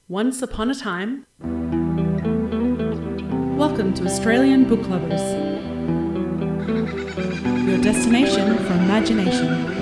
Once upon a time. Welcome to Australian Book Lovers, your destination for imagination.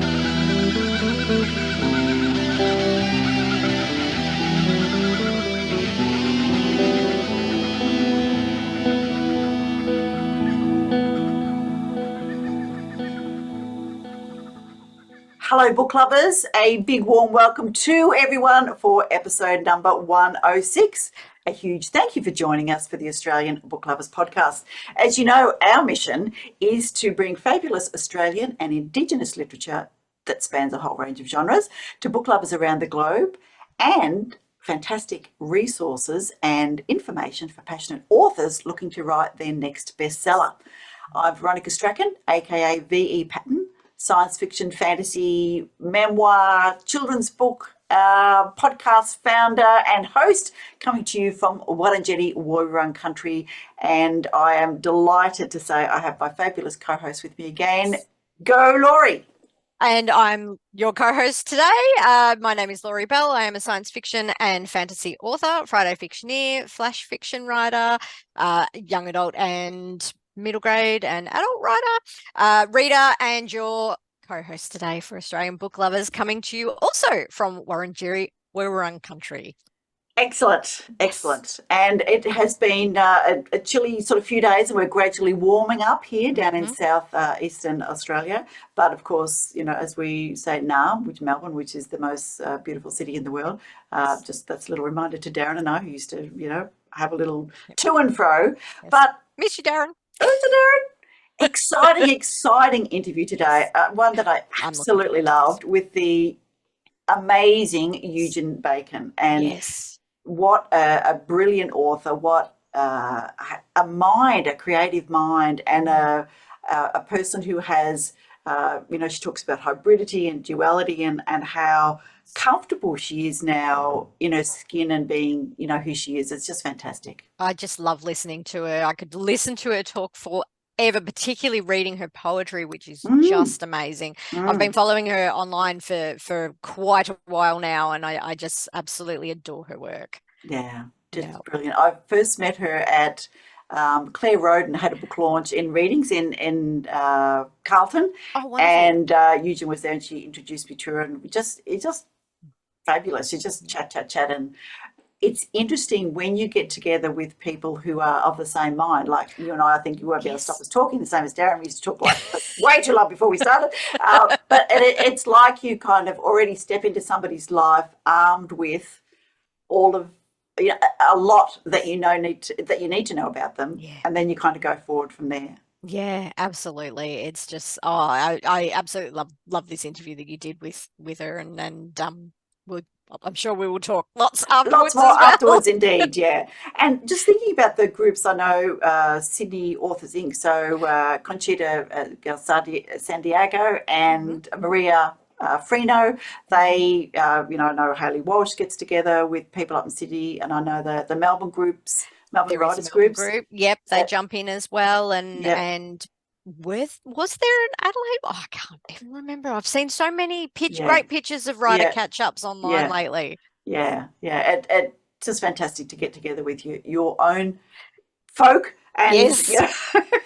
Hello, book lovers. A big warm welcome to everyone for episode number 106. A huge thank you for joining us for the Australian Book Lovers podcast. As you know, our mission is to bring fabulous Australian and Indigenous literature that spans a whole range of genres to book lovers around the globe, and fantastic resources and information for passionate authors looking to write their next bestseller. I'm Veronica Strachan, aka V.E. Patton, science fiction, fantasy, memoir, children's book, podcast founder and host, coming to you from Wurundjeri Woiwurrung country. And I am delighted to say I have my fabulous co-host with me again. Go, Laurie. And I'm your co-host today. My name is Laurie Bell. I am a science fiction and fantasy author, Friday fictioneer, flash fiction writer, young adult and middle grade and adult writer, reader, and your co-host today for Australian Book Lovers, coming to you also from Wurundjeri Woiwurrung country. Excellent. And it has been a chilly sort of few days, and we're gradually warming up here down in south eastern Australia. But of course, you know, as we say now, Melbourne, which is the most beautiful city in the world, just that's a little reminder to Darren and I, who used to, you know, have a little to and fro. Yes. But miss you, Darren. Exciting interview today. One that I absolutely loved, with the amazing Eugen Bacon. And what a brilliant author, what a mind, a creative mind, and a person who has, you know, she talks about hybridity and duality and how comfortable she is now in her skin and being, you know, who she is. It's just fantastic. I just love listening to her. I could listen to her talk forever, particularly reading her poetry, which is just amazing. I've been following her online for quite a while now, and I just absolutely adore her work. Yeah, just brilliant. I first met her at Claire Roden had a book launch in readings in Carlton. Oh, wonderful. And Eugen was there, and she introduced me to her, and it's just fabulous. You just chat, and it's interesting when you get together with people who are of the same mind, like you and I think you won't be able to stop us talking, the same as Darren. We used to talk like way too long before we started. But it's like you kind of already step into somebody's life armed with all of, you know, a lot that you need to know about them, and then you kind of go forward from there. Yeah, absolutely. It's just I absolutely love this interview that you did with her, and I'm sure we will talk lots afterwards. Lots more afterwards, indeed, yeah. And just thinking about the groups, I know Sydney Authors Inc., so Conchita Santiago and Maria Freno, they, you know, I know Hayley Walsh gets together with people up in Sydney, and I know the Melbourne groups, Melbourne Writers Groups. Yep, they jump in as well, and was there an Adelaide? Oh, I can't even remember. I've seen so many great pictures of writer catch-ups online lately. Yeah. It's just fantastic to get together with your own folk. And,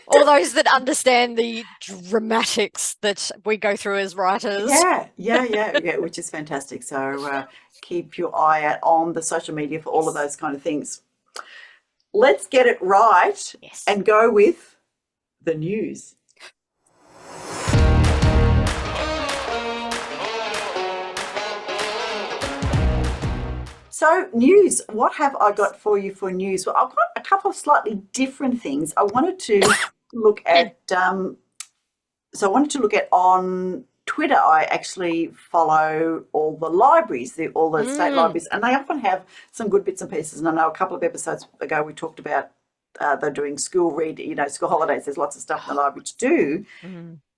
all those that understand the dramatics that we go through as writers. Yeah, which is fantastic. So keep your eye out on the social media for all of those kind of things. Let's get it right and go with the news. So news, what have I got for you for news? Well, I've got a couple of slightly different things. I wanted to look at, on Twitter. I actually follow all the libraries, all the state libraries, and they often have some good bits and pieces. And I know a couple of episodes ago we talked about they're doing school holidays. There's lots of stuff in the library to do.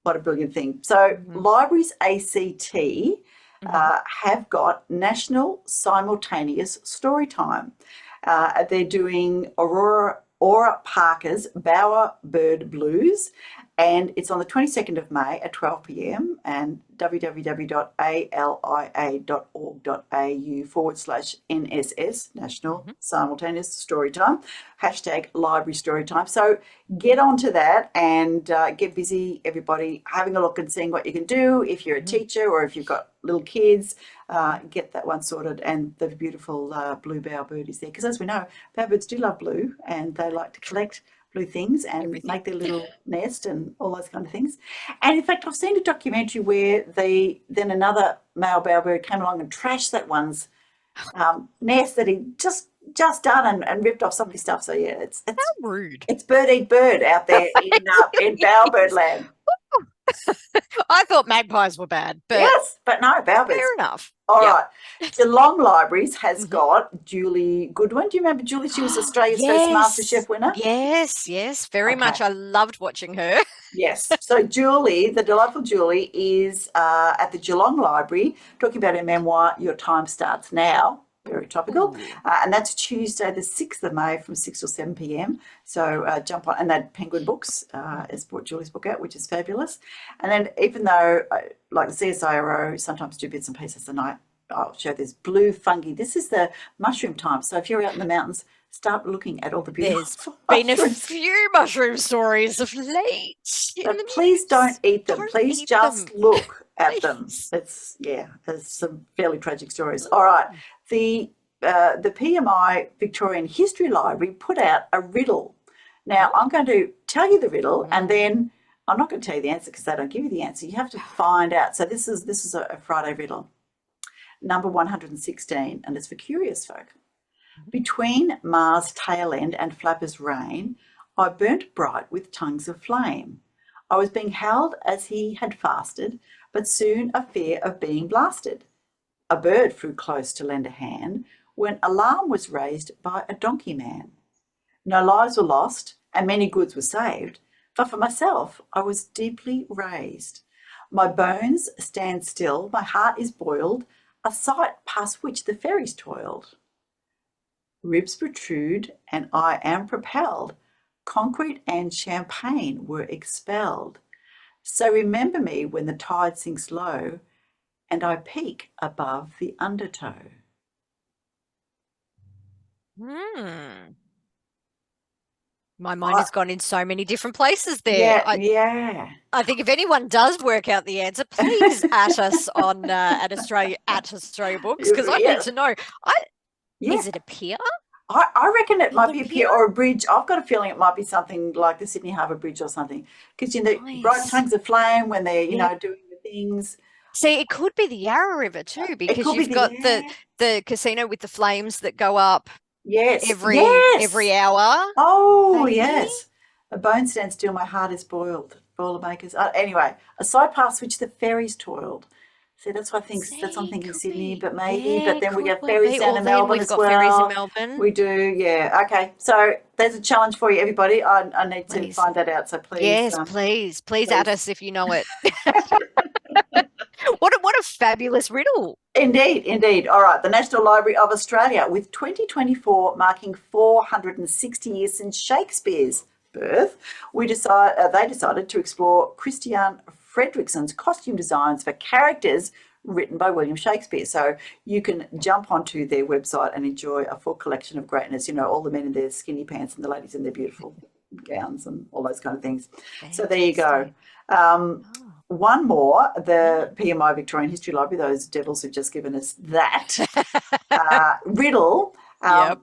What a brilliant thing. So Libraries ACT have got National Simultaneous Storytime. They're doing Aurora Aura Parker's Bowerbird Blues, and it's on the 22nd of May at 12 p.m. and www.alia.org.au/NSS, National Simultaneous Storytime, #Library Storytime. So get onto that and get busy, everybody, having a look and seeing what you can do. If you're a teacher or if you've got little kids, get that one sorted. And the beautiful blue bowerbird is there, because as we know, bowerbirds do love blue and they like to collect blue things and make their little nest and all those kind of things. And in fact, I've seen a documentary where then another male bowerbird came along and trashed that one's nest that he just done and ripped off somebody's stuff. So yeah, it's How rude. It's bird eat bird out there in bowerbird land. I thought magpies were bad, but yes, but no, bowerbirds. fair enough. All right. Geelong Libraries has got Julie Goodwin. Do you remember Julie? She was Australia's first MasterChef winner. Yes, very much. I loved watching her. Yes. So Julie, the delightful Julie, is at the Geelong Library talking about her memoir, Your Time Starts Now. Very topical. And that's Tuesday, the 6th of May from 6 till 7 p.m. So jump on. And that Penguin Books has brought Julie's book out, which is fabulous. And then even though, like the CSIRO sometimes do bits and pieces a night, I'll show this blue fungi. This is the mushroom time. So if you're out in the mountains, start looking at all the beautiful There's been mushrooms. a few mushroom stories of late. But please don't eat them. Please just look at them. It's there's some fairly tragic stories. All right. The PMI Victorian History Library put out a riddle. Now I'm going to tell you the riddle, and then I'm not going to tell you the answer because they don't give you the answer. You have to find out. So this is a Friday riddle. Number 116, and it's for curious folk. Between Mars' tail end and Flapper's reign, I burnt bright with tongues of flame. I was being held as he had fasted, but soon a fear of being blasted. A bird flew close to lend a hand when alarm was raised by a donkey man. No lives were lost and many goods were saved, but for myself I was deeply raised. My bones stand still, my heart is boiled, a sight past which the fairies toiled. Ribs protrude and I am propelled, concrete and champagne were expelled. So remember me when the tide sinks low and I peak above the undertow. My mind has gone in so many different places there. I think if anyone does work out the answer, please at us on at Australia Books, because I need to know. Is it a pier? I reckon it might be a pier or a bridge. I've got a feeling it might be something like the Sydney Harbour Bridge or something, because bright tongues of flame when they're doing the things. See, it could be the Yarra River too, because you've got the casino with the flames that go up. Every hour. Oh, maybe? Yes. A bone stands still, my heart is boiled. Boilermakers. Anyway, a side past which the ferries toiled. See, that's why I think I'm thinking Sydney, but maybe. But then we get ferries down in Melbourne as well. We've got ferries in Melbourne. We do, yeah. Okay, so there's a challenge for you, everybody. I need to find that out. So please. Yes, please at us if you know it. What a fabulous riddle. Indeed. All right, the National Library of Australia, with 2024 marking 460 years since Shakespeare's birth, they decided to explore Christian Fredrickson's costume designs for characters written by William Shakespeare. So you can jump onto their website and enjoy a full collection of greatness. All the men in their skinny pants and the ladies in their beautiful gowns and all those kind of things. Fantastic. So there you go. One more, the PMI Victorian History Library, those devils who've just given us that riddle,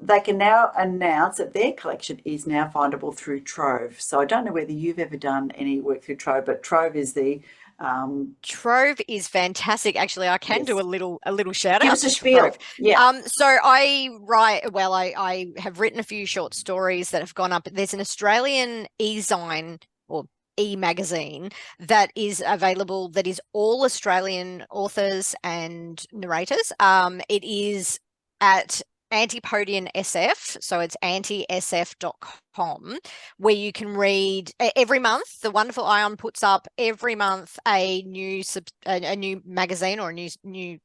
they can now announce that their collection is now findable through Trove. So I don't know whether you've ever done any work through Trove, but Trove is the Trove is fantastic. Actually, I can do a little shout out to Trove. Yeah. So I have written a few short stories that have gone up. There's an Australian e-zine or e-magazine that is available, that is all Australian authors and narrators. It is at Antipodium SF, so it's antisf.com, where you can read every month. The wonderful Ion puts up every month a new magazine or a new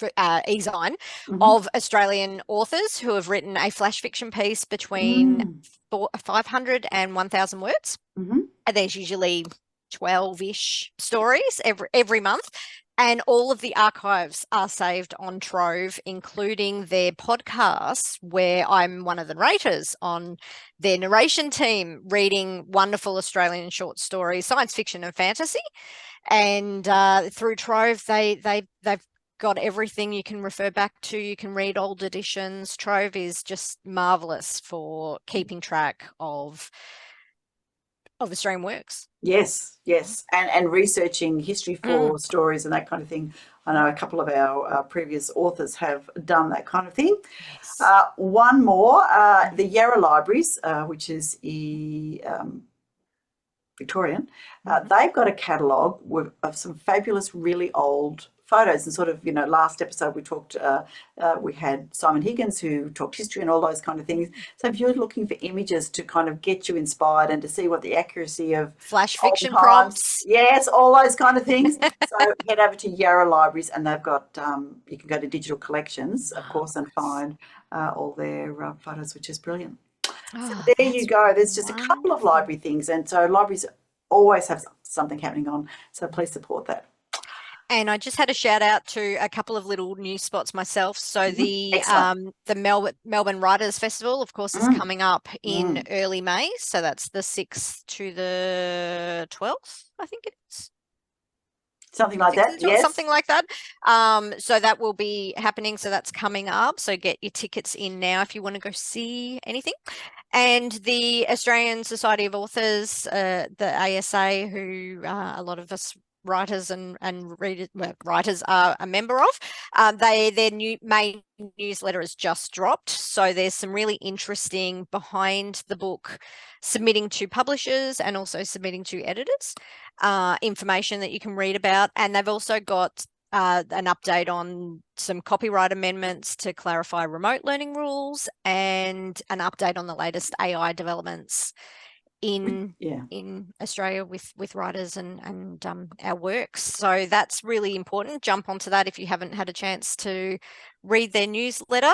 e-zine Mhm. of Australian authors who have written a flash fiction piece between 500 and 1,000 words. Mhm. And there's usually 12-ish stories every month. And all of the archives are saved on Trove, including their podcasts, where I'm one of the narrators on their narration team, reading wonderful Australian short stories, science fiction and fantasy. And through Trove, they've got everything you can refer back to. You can read old editions. Trove is just marvelous for keeping track of Australian works. Yes, and researching history for stories and that kind of thing. I know a couple of our previous authors have done that kind of thing. Yes. One more, the Yarra Libraries, which is Victorian, they've got a catalogue of some fabulous, really old photos. And sort of, last episode we talked, we had Simon Higgins who talked history and all those kind of things. So if you're looking for images to kind of get you inspired and to see what the accuracy of Flash old fiction times, prompts. yes, all those kind of things. So head over to Yarra Libraries, and they've got, you can go to digital collections, of course, and find all their photos, which is brilliant. So there you go. There's just a couple of library things, and so libraries always have something happening on. So please support that. And I just had a shout out to a couple of little news spots myself. So the Melbourne Writers Festival, of course, is coming up in early May. So that's the 6th to the 12th, I think it is. Something like that, yes. Something like that. So that will be happening. So that's coming up. So get your tickets in now if you want to go see anything. And the Australian Society of Authors, the ASA, who a lot of us writers and readers, writers are a member of, their main newsletter has just dropped. So there's some really interesting behind the book submitting to publishers and also submitting to editors information that you can read about. And they've also got an update on some copyright amendments to clarify remote learning rules and an update on the latest AI developments in Australia with writers and our works. So that's really important. Jump onto that if you haven't had a chance to read their newsletter.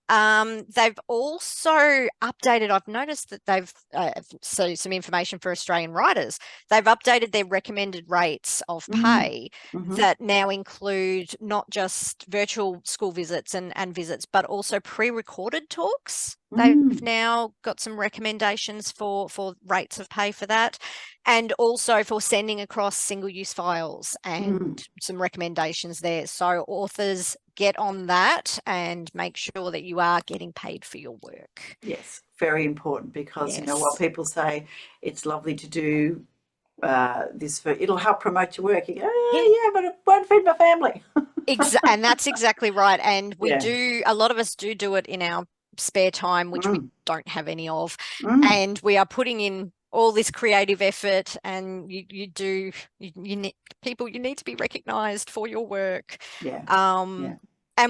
They've also updated, I've noticed that they've, so some information for Australian writers, they've updated their recommended rates of pay that now include not just virtual school visits and visits, but also pre-recorded talks. They've now got some recommendations for rates of pay for that, and also for sending across single-use files and some recommendations there. So authors, get on that and make sure that you are getting paid for your work. Yes, very important, because while people say it's lovely to do this for, it'll help promote your work, you go, but it won't feed my family. And that's exactly right. And we do, a lot of us do it in our spare time, which we don't have any of, and we are putting in all this creative effort, and you need people, you need to be recognized for your work. And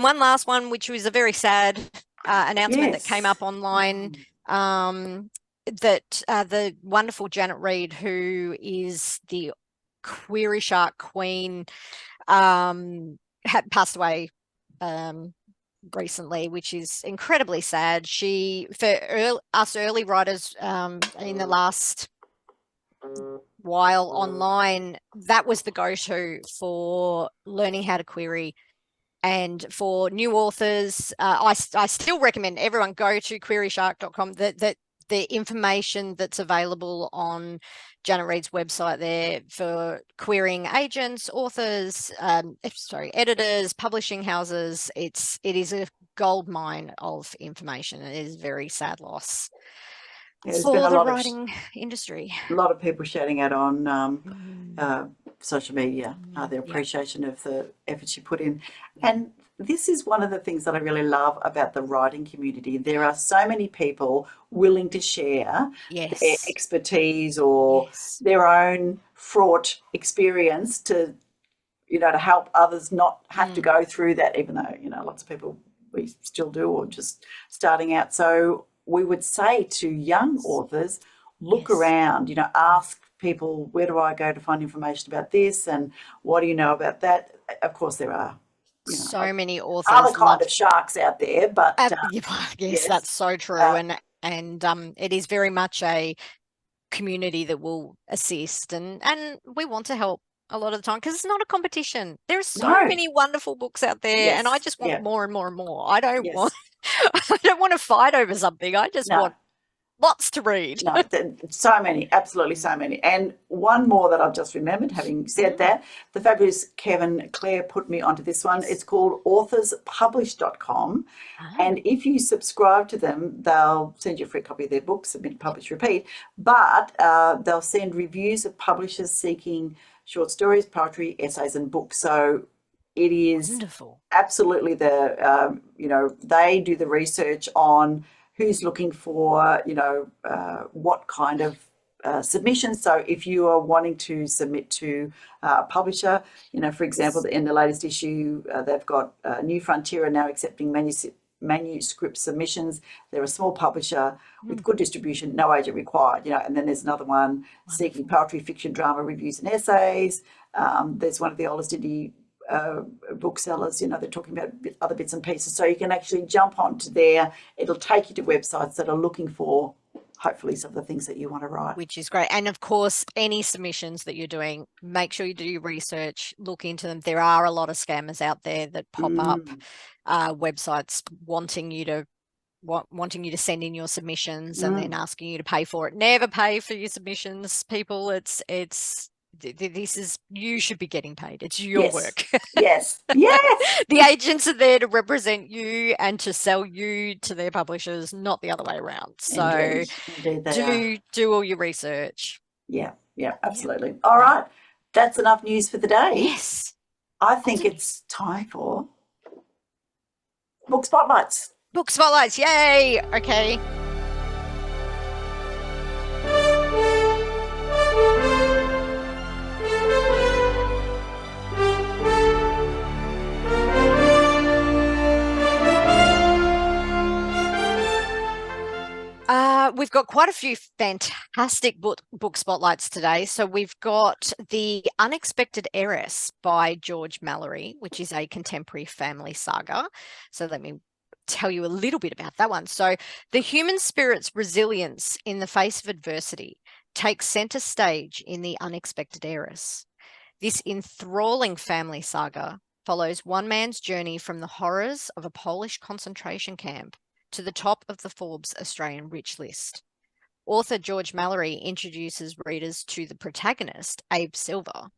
one last one, which was a very sad announcement that came up online, that the wonderful Janet Reid, who is the Query Shark Queen, had passed away recently, which is incredibly sad. She, for us early writers in the last while online, that was the go-to for learning how to query. And for new authors, I still recommend everyone go to queryshark.com. That the information that's available on Janet Reid's website there for querying agents, authors, editors, publishing houses, it is a gold mine of information. It is a very sad loss for the writing industry. A lot of people shouting out on social media their appreciation of the effort she put in. And this is one of the things that I really love about the writing community. There are so many people willing to share their expertise or their own fraught experience to help others not have to go through that, even though, lots of people, we still do, or just starting out. So we would say to young authors, look around, ask people, where do I go to find information about this, and what do you know about that? Of course, there are you know, So many other authors kind love. of sharks out there, but Yes, yes, that's so true. uh, And it is very much a community that will assist, and we want to help a lot of the time because it's not a competition. There are so no, many wonderful books out there, and I yes, just want yeah, more and more and more. I don't want yes, I don't want to fight over something. I just no. want lots to read. No, so many, absolutely so many. And one more that I've just remembered, having said Mm, that, the fabulous Kevin Clare put me onto this one. yes. It's called authorspublish.com. Ah, And if you subscribe to them, they'll send you a free copy of their book, Submit, Publish, Repeat. But they'll send reviews of publishers seeking short stories, poetry, essays, and books. So it is wonderful. absolutely they do the research on who's looking for, what kind of submissions. So if you are wanting to submit to a publisher, for example, in the latest issue, they've got New Frontier are now accepting manuscript submissions. They're a small publisher with Mm, good distribution, no agent required, and then there's another one seeking wonderful. poetry, fiction, drama, reviews and essays. There's one of the oldest indie booksellers, they're talking about other bits and pieces. So you can actually jump onto there. It'll take you to websites that are looking for, hopefully, some of the things that you want to write. Which is great. And of course, any submissions that you're doing, make sure you do your research, look into them. There are a lot of scammers out there that pop up websites wanting you to send in your submissions and then asking you to pay for it. Never pay for your submissions, people. This is, you should be getting paid. It's your Yes, work. yes, yes. The agents are there to represent you and to sell you to their publishers, not the other way around. So Indeed they are. do all your research. Yeah, Yeah. absolutely. All right, that's enough news for the day. Yes. I think it's time for book spotlights. Book spotlights. Yay. Okay. We've got quite a few fantastic book spotlights today. So we've got The Unexpected Heiress by George Mallory, which is a contemporary family saga. So let me tell you a little bit about that one. So the human spirit's resilience in the face of adversity takes center stage in The Unexpected Heiress. This enthralling family saga follows one man's journey from the horrors of a Polish concentration camp to the top of the Forbes Australian Rich List. Author George Mallory introduces readers to the protagonist, Abe Silver,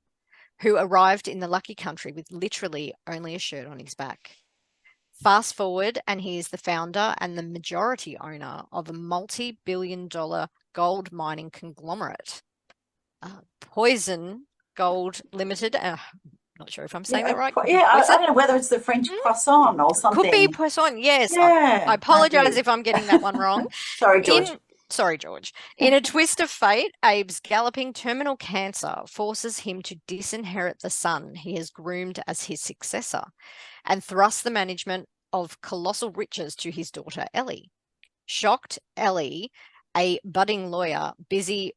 who arrived in the lucky country with literally only a shirt on his back. Fast forward, and he is the founder and the majority owner of a multi-billion-dollar gold mining conglomerate, Poison Gold Limited. Not sure if I'm saying that right. I don't know whether it's the French croissant or something. Could be Poisson, yes. Yeah, I apologize if I'm getting that one wrong. Sorry, George. Sorry, George. In a twist of fate, Abe's galloping terminal cancer forces him to disinherit the son he has groomed as his successor and thrusts the management of colossal riches to his daughter, Ellie. Shocked, Ellie, a budding lawyer busy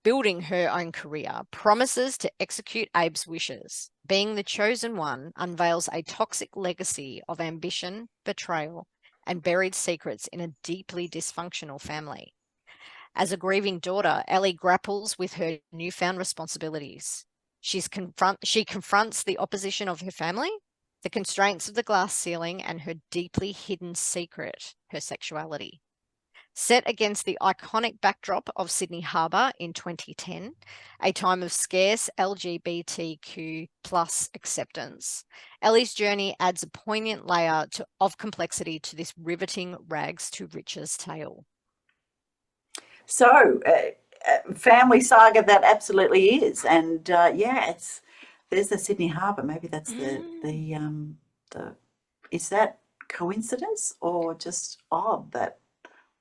building her own career, promises to execute Abe's wishes. Being the chosen one unveils a toxic legacy of ambition, betrayal, and buried secrets in a deeply dysfunctional family. As a grieving daughter, Ellie grapples with her newfound responsibilities. She confronts the opposition of her family, the constraints of the glass ceiling, and her deeply hidden secret, her sexuality. Set against the iconic backdrop of Sydney Harbour in 2010, a time of scarce LGBTQ plus acceptance, Ellie's journey adds a poignant layer of complexity to this riveting rags to riches tale. So, family saga that absolutely is, and there's the Sydney Harbour. Maybe that's the is that coincidence or just odd that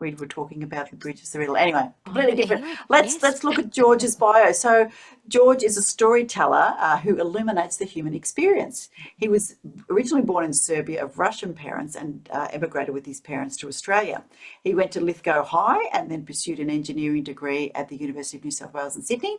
we were talking about the bridges the riddle. Anyway, completely different. Let's look at George's bio. So George is a storyteller who illuminates the human experience. He was originally born in Serbia of Russian parents and emigrated with his parents to Australia. He went to Lithgow High and then pursued an engineering degree at the University of New South Wales in Sydney.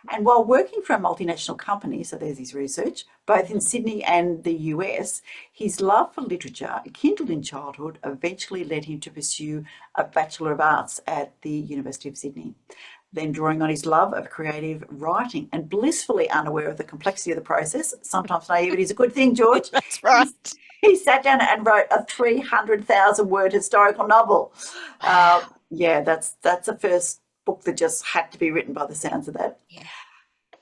And while working for a multinational company, so there's his research, both in Sydney and the US, his love for literature, kindled in childhood, eventually led him to pursue a Bachelor of Arts at the University of Sydney. Then, drawing on his love of creative writing and blissfully unaware of the complexity of the process, sometimes naivety is a good thing, George. That's right. He sat down and wrote a 300,000 word historical novel. Wow. Yeah, that's the first book that just had to be written by the sounds of that. Yeah.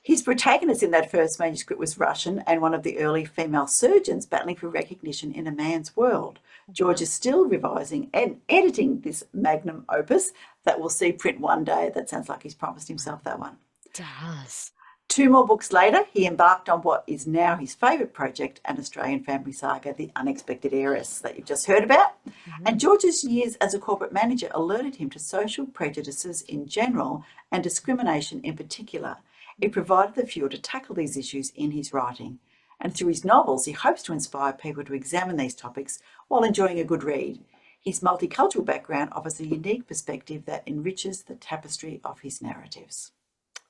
His protagonist in that first manuscript was Russian and one of the early female surgeons battling for recognition in a man's world. George is still revising and editing this magnum opus that will see print one day. That sounds like he's promised himself that one. It does. 2 more books later, he embarked on what is now his favourite project, an Australian family saga, The Unexpected Heiress, that you've just heard about. And George's years as a corporate manager alerted him to social prejudices in general and discrimination in particular. It provided the fuel to tackle these issues in his writing. And through his novels, he hopes to inspire people to examine these topics while enjoying a good read. His multicultural background offers a unique perspective that enriches the tapestry of his narratives.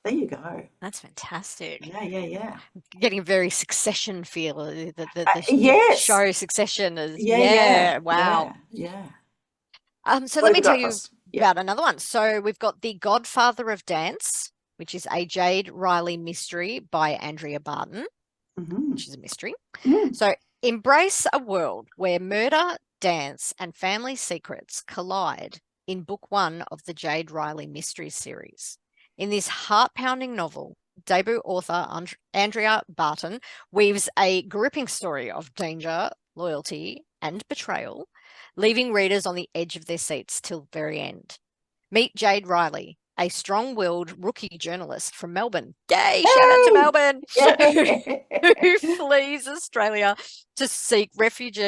There you go. That's fantastic. Yeah. Getting a very Succession feel. The Yes. show Succession is wow. Yeah. So What let have me you tell got you for us? Yeah. about another one. So we've got The Godfather of Dance, which is a Jade Riley mystery by Andrea Barton, which is a mystery. So embrace a world where murder, dance, and family secrets collide in book 1 of the Jade Riley mystery series. In this heart-pounding novel, debut author Andrea Barton weaves a gripping story of danger, loyalty, and betrayal, leaving readers on the edge of their seats till the very end. Meet Jade Riley, a strong-willed rookie journalist from Melbourne. Yay! Shout out to Melbourne! Who flees Australia to seek refuge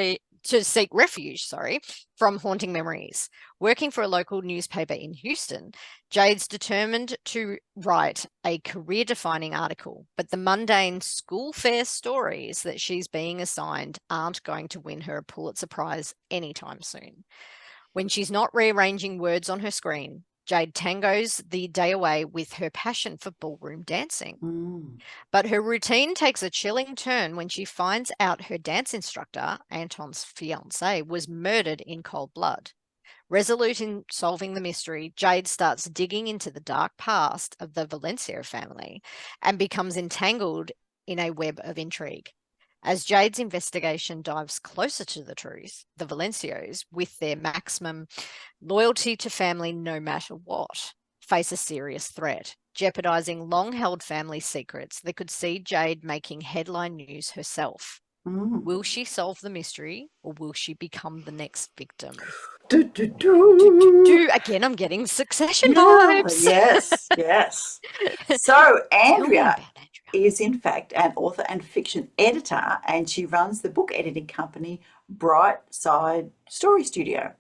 from haunting memories. Working for a local newspaper in Houston, Jade's determined to write a career-defining article, but the mundane school fair stories that she's being assigned aren't going to win her a Pulitzer Prize anytime soon. When she's not rearranging words on her screen, Jade tangos the day away with her passion for ballroom dancing. But her routine takes a chilling turn when she finds out her dance instructor, Anton's fiancé, was murdered in cold blood. Resolute in solving the mystery, Jade starts digging into the dark past of the Valencia family and becomes entangled in a web of intrigue. As Jade's investigation dives closer to the truth, the Valencios, with their maximum loyalty to family no matter what, face a serious threat, jeopardizing long-held family secrets that could see Jade making headline news herself. Will she solve the mystery, or will she become the next victim? Again, I'm getting Succession vibes. Yes. So Andrea is in fact an author and fiction editor, and she runs the book editing company Bright Side Story Studio.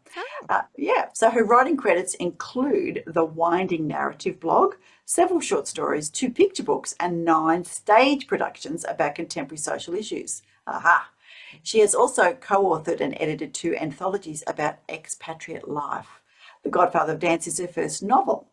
So her writing credits include the Winding Narrative blog, several short stories, 2 picture books, and 9 stage productions about contemporary social issues. She has also co-authored and edited 2 anthologies about expatriate life. The Godfather of Dance is her first novel.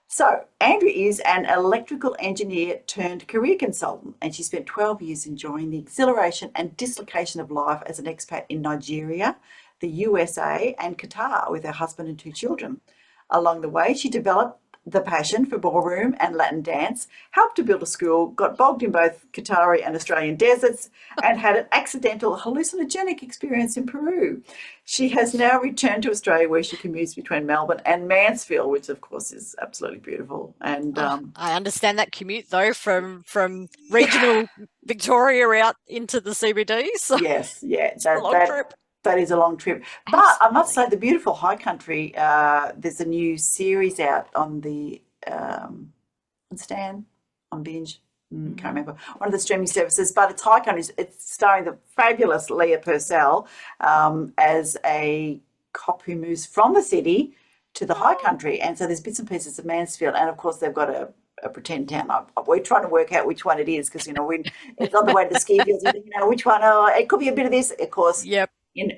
So Andrea is an electrical engineer turned career consultant, and she spent 12 years enjoying the exhilaration and dislocation of life as an expat in Nigeria, the USA, and Qatar with her husband and 2 children. Along the way, she developed the passion for ballroom and Latin dance, helped to build a school, got bogged in both Qatari and Australian deserts, and had an accidental hallucinogenic experience in Peru. She has now returned to Australia, where she commutes between Melbourne and Mansfield, which of course is absolutely beautiful. And I understand that commute though from regional Victoria out into the CBD. So yes, it's a long trip. That is a long trip. But I must say, the beautiful high country, there's a new series out on the on Stan, on Binge, can't remember, one of the streaming services, but it's high country. It's starring the fabulous Leah Purcell as a cop who moves from the city to the high country. And so there's bits and pieces of Mansfield, and of course they've got a pretend town. We're trying to work out which one it is, because it's on the way to the ski fields. Which one? Oh, it could be a bit of this, of course. Yep.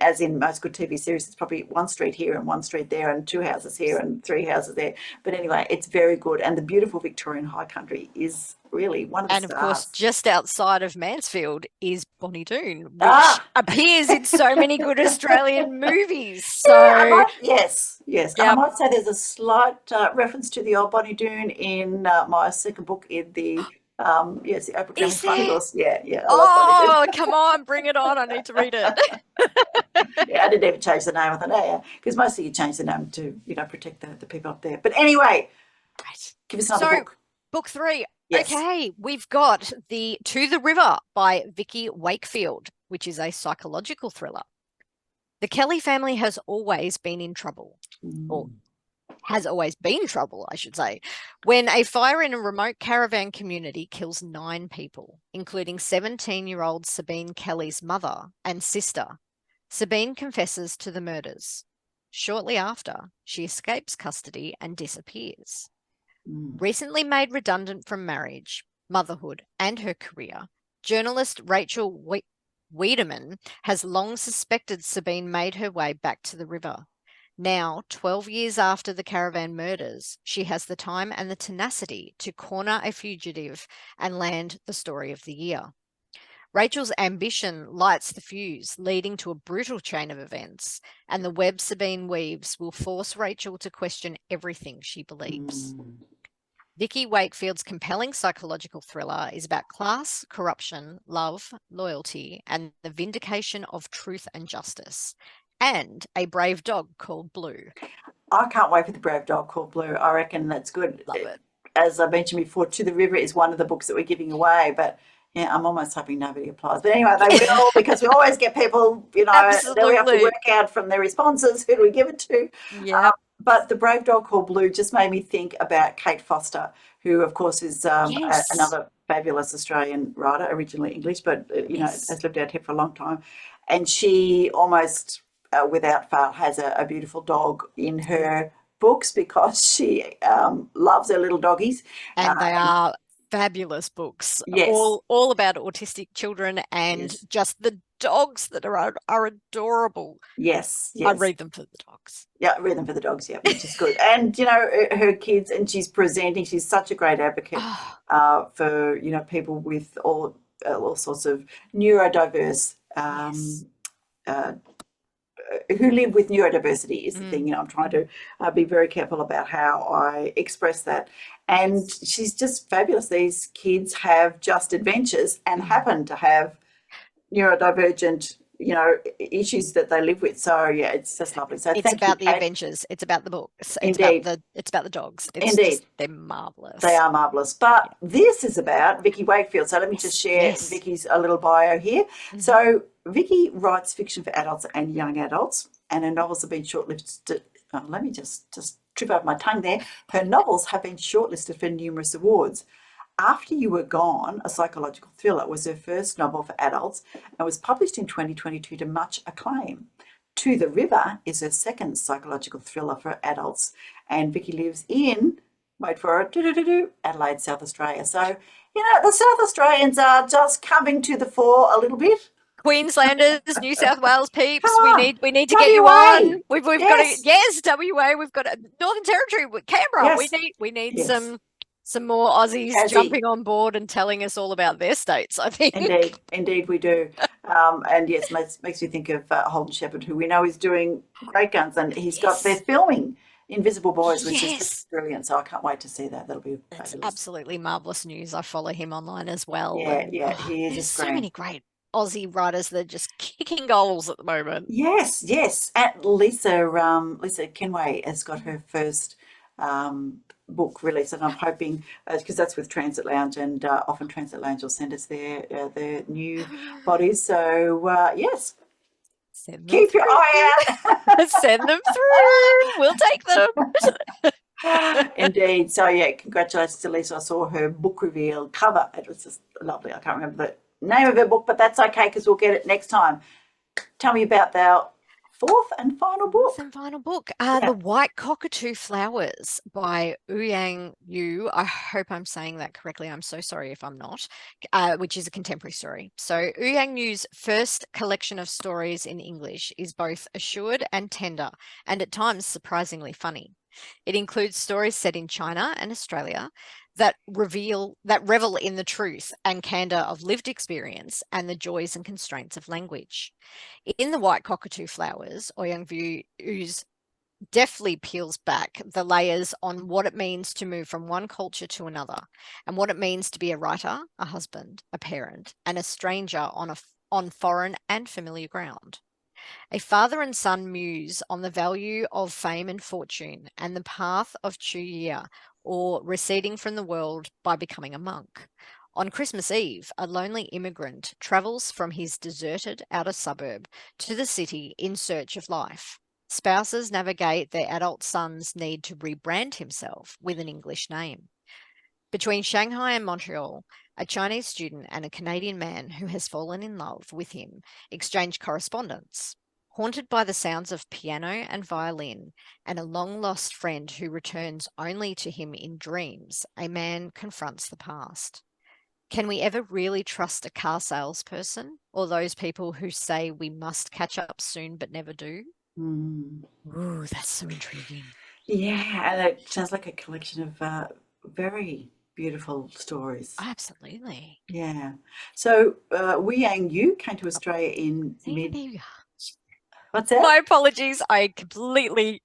as in most good TV series, it's probably one street here and one street there and two houses here and three houses there. But anyway, it's very good. And the beautiful Victorian high country is really one of the And of course, stars. just outside of Mansfield is Bonnie Doon, which appears in so many good Australian movies. So yes. And I might say there's a slight reference to the old Bonnie Doon in my second book in the the Oprah Grandma's Chronicles. Yeah. I love Bonnie Doon. Come on, bring it on. I need to read it. Yeah, I didn't even change the name of the because mostly you change the name to, protect the people up there. But anyway, give us another book. Book 3. Yes. Okay, we've got To the River by Vikki Wakefield, which is a psychological thriller. The Kelly family has always been in trouble, or has always been trouble, I should say, when a fire in a remote caravan community kills 9 people, including 17-year-old Sabine Kelly's mother and sister. Sabine confesses to the murders. Shortly after, she escapes custody and disappears. Recently made redundant from marriage, motherhood, and her career, journalist Rachel Wiedemann has long suspected Sabine made her way back to the river. Now, 12 years after the caravan murders, she has the time and the tenacity to corner a fugitive and land the story of the year. Rachel's ambition lights the fuse, leading to a brutal chain of events, and the web Sabine weaves will force Rachel to question everything she believes. Vikki Wakefield's compelling psychological thriller is about class, corruption, love, loyalty, and the vindication of truth and justice, and a brave dog called Blue. I can't wait for the brave dog called Blue. I reckon that's good. Love it. As I mentioned before, To the River is one of the books that we're giving away, but yeah, I'm almost hoping nobody applies. But anyway, they will, because we always get people, then we have to work out from their responses who do we give it to. Yeah. But The Brave Dog Called Blue just made me think about Kate Foster, who, of course, is another fabulous Australian writer, originally English, but, has lived out here for a long time. And she almost, without fail, has a beautiful dog in her books because she loves her little doggies. And they are fabulous books, all about autistic children and just the dogs that are adorable. Yes. I read them for the dogs. Yeah, I read them for the dogs, which is good. And, her kids, and she's such a great advocate for, people with all sorts of neurodiverse who live with neurodiversity is the thing. I'm trying to be very careful about how I express that. And she's just fabulous. These kids have just adventures and happen to have neurodivergent, issues that they live with. So it's just lovely. So it's about the adventures. It's about the books. It's about the dogs. They're marvelous. They are marvelous. But this is about Vikki Wakefield. So let me just share Vikki's a little bio here. So Vikki writes fiction for adults and young adults, and her novels have been shortlisted. Let me just trip over my tongue there. Her novels have been shortlisted for numerous awards. After You Were Gone, a psychological thriller, was her first novel for adults and was published in 2022 to much acclaim. To the River is her second psychological thriller for adults, and Vikki lives in, wait for it, Adelaide, South Australia. So, the South Australians are just coming to the fore a little bit. Queenslanders, New South Wales peeps, we need to get you on. We've got WA, we've got Northern Territory, Canberra. We need some more Aussies jumping on board and telling us all about their states, I think. Indeed we do. And yes, makes me think of Holden Shepherd, who we know is doing great guns, and they're filming Invisible Boys, which is just brilliant. So I can't wait to see that. That'll be fabulous. It's absolutely marvellous news. I follow him online as well. He is. There's so many great Aussie writers that are just kicking goals at the moment. Yes. And Lisa Kenway has got her first book release, and I'm hoping, because that's with Transit Lounge, and often Transit Lounge will send us their new bodies. So yes, keep your eye out. Send them through. We'll take them. Indeed. So congratulations to Lisa. I saw her book reveal cover. It was just lovely. I can't remember the name of her book, but that's okay because we'll get it next time. Tell me about our fourth and final book. Fourth and final book, Yeah. The White Cockatoo Flowers by Ouyang Yu. I hope I'm saying that correctly. I'm so sorry if I'm not, which is a contemporary story. So Ouyang Yu's first collection of stories in English is both assured and tender, and at times surprisingly funny. It includes stories set in China and Australia that revel in the truth and candor of lived experience and the joys and constraints of language. In The White Cockatoo Flowers, Ouyang Yu's deftly peels back the layers on what it means to move from one culture to another and what it means to be a writer, a husband, a parent, and a stranger on foreign and familiar ground. A father and son muse on the value of fame and fortune and the path of Chuya, or receding from the world by becoming a monk. On Christmas Eve, a lonely immigrant travels from his deserted outer suburb to the city in search of life. Spouses navigate their adult son's need to rebrand himself with an English name. Between Shanghai and Montreal, a Chinese student and a Canadian man who has fallen in love with him exchange correspondence. Haunted by the sounds of piano and violin and a long-lost friend who returns only to him in dreams, a man confronts the past. Can we ever really trust a car salesperson or those people who say we must catch up soon but never do? Ooh, that's so intriguing. Yeah, and it sounds like a collection of very beautiful stories. Absolutely. Yeah. So Ouyang Yu came to Australia in mid. What's that? My apologies. I completely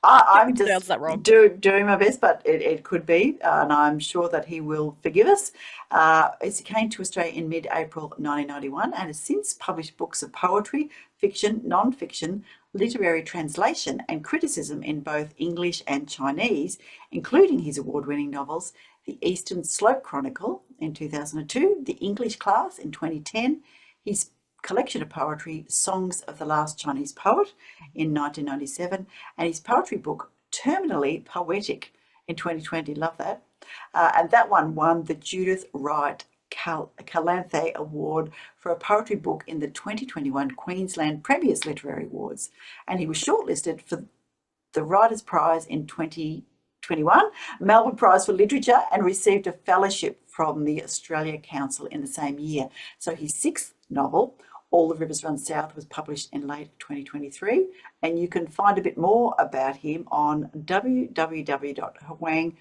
I'm pronounced just that wrong. doing my best, but it could be, and I'm sure that he will forgive us. He came to Australia in mid-April 1991 and has since published books of poetry, fiction, non-fiction, literary translation and criticism in both English and Chinese, including his award-winning novels, The Eastern Slope Chronicle in 2002, The English Class in 2010, his collection of poetry, Songs of the Last Chinese Poet in 1997, and his poetry book, Terminally Poetic in 2020. Love that. And that one won the Judith Wright Calanthe Award for a poetry book in the 2021 Queensland Premier's Literary Awards. And he was shortlisted for the Writers' Prize in 2021, Melbourne Prize for Literature, and received a fellowship from the Australia Council in the same year. So his sixth novel, All the Rivers Run South, was published in late 2023, and you can find a bit more about him on www.Huang,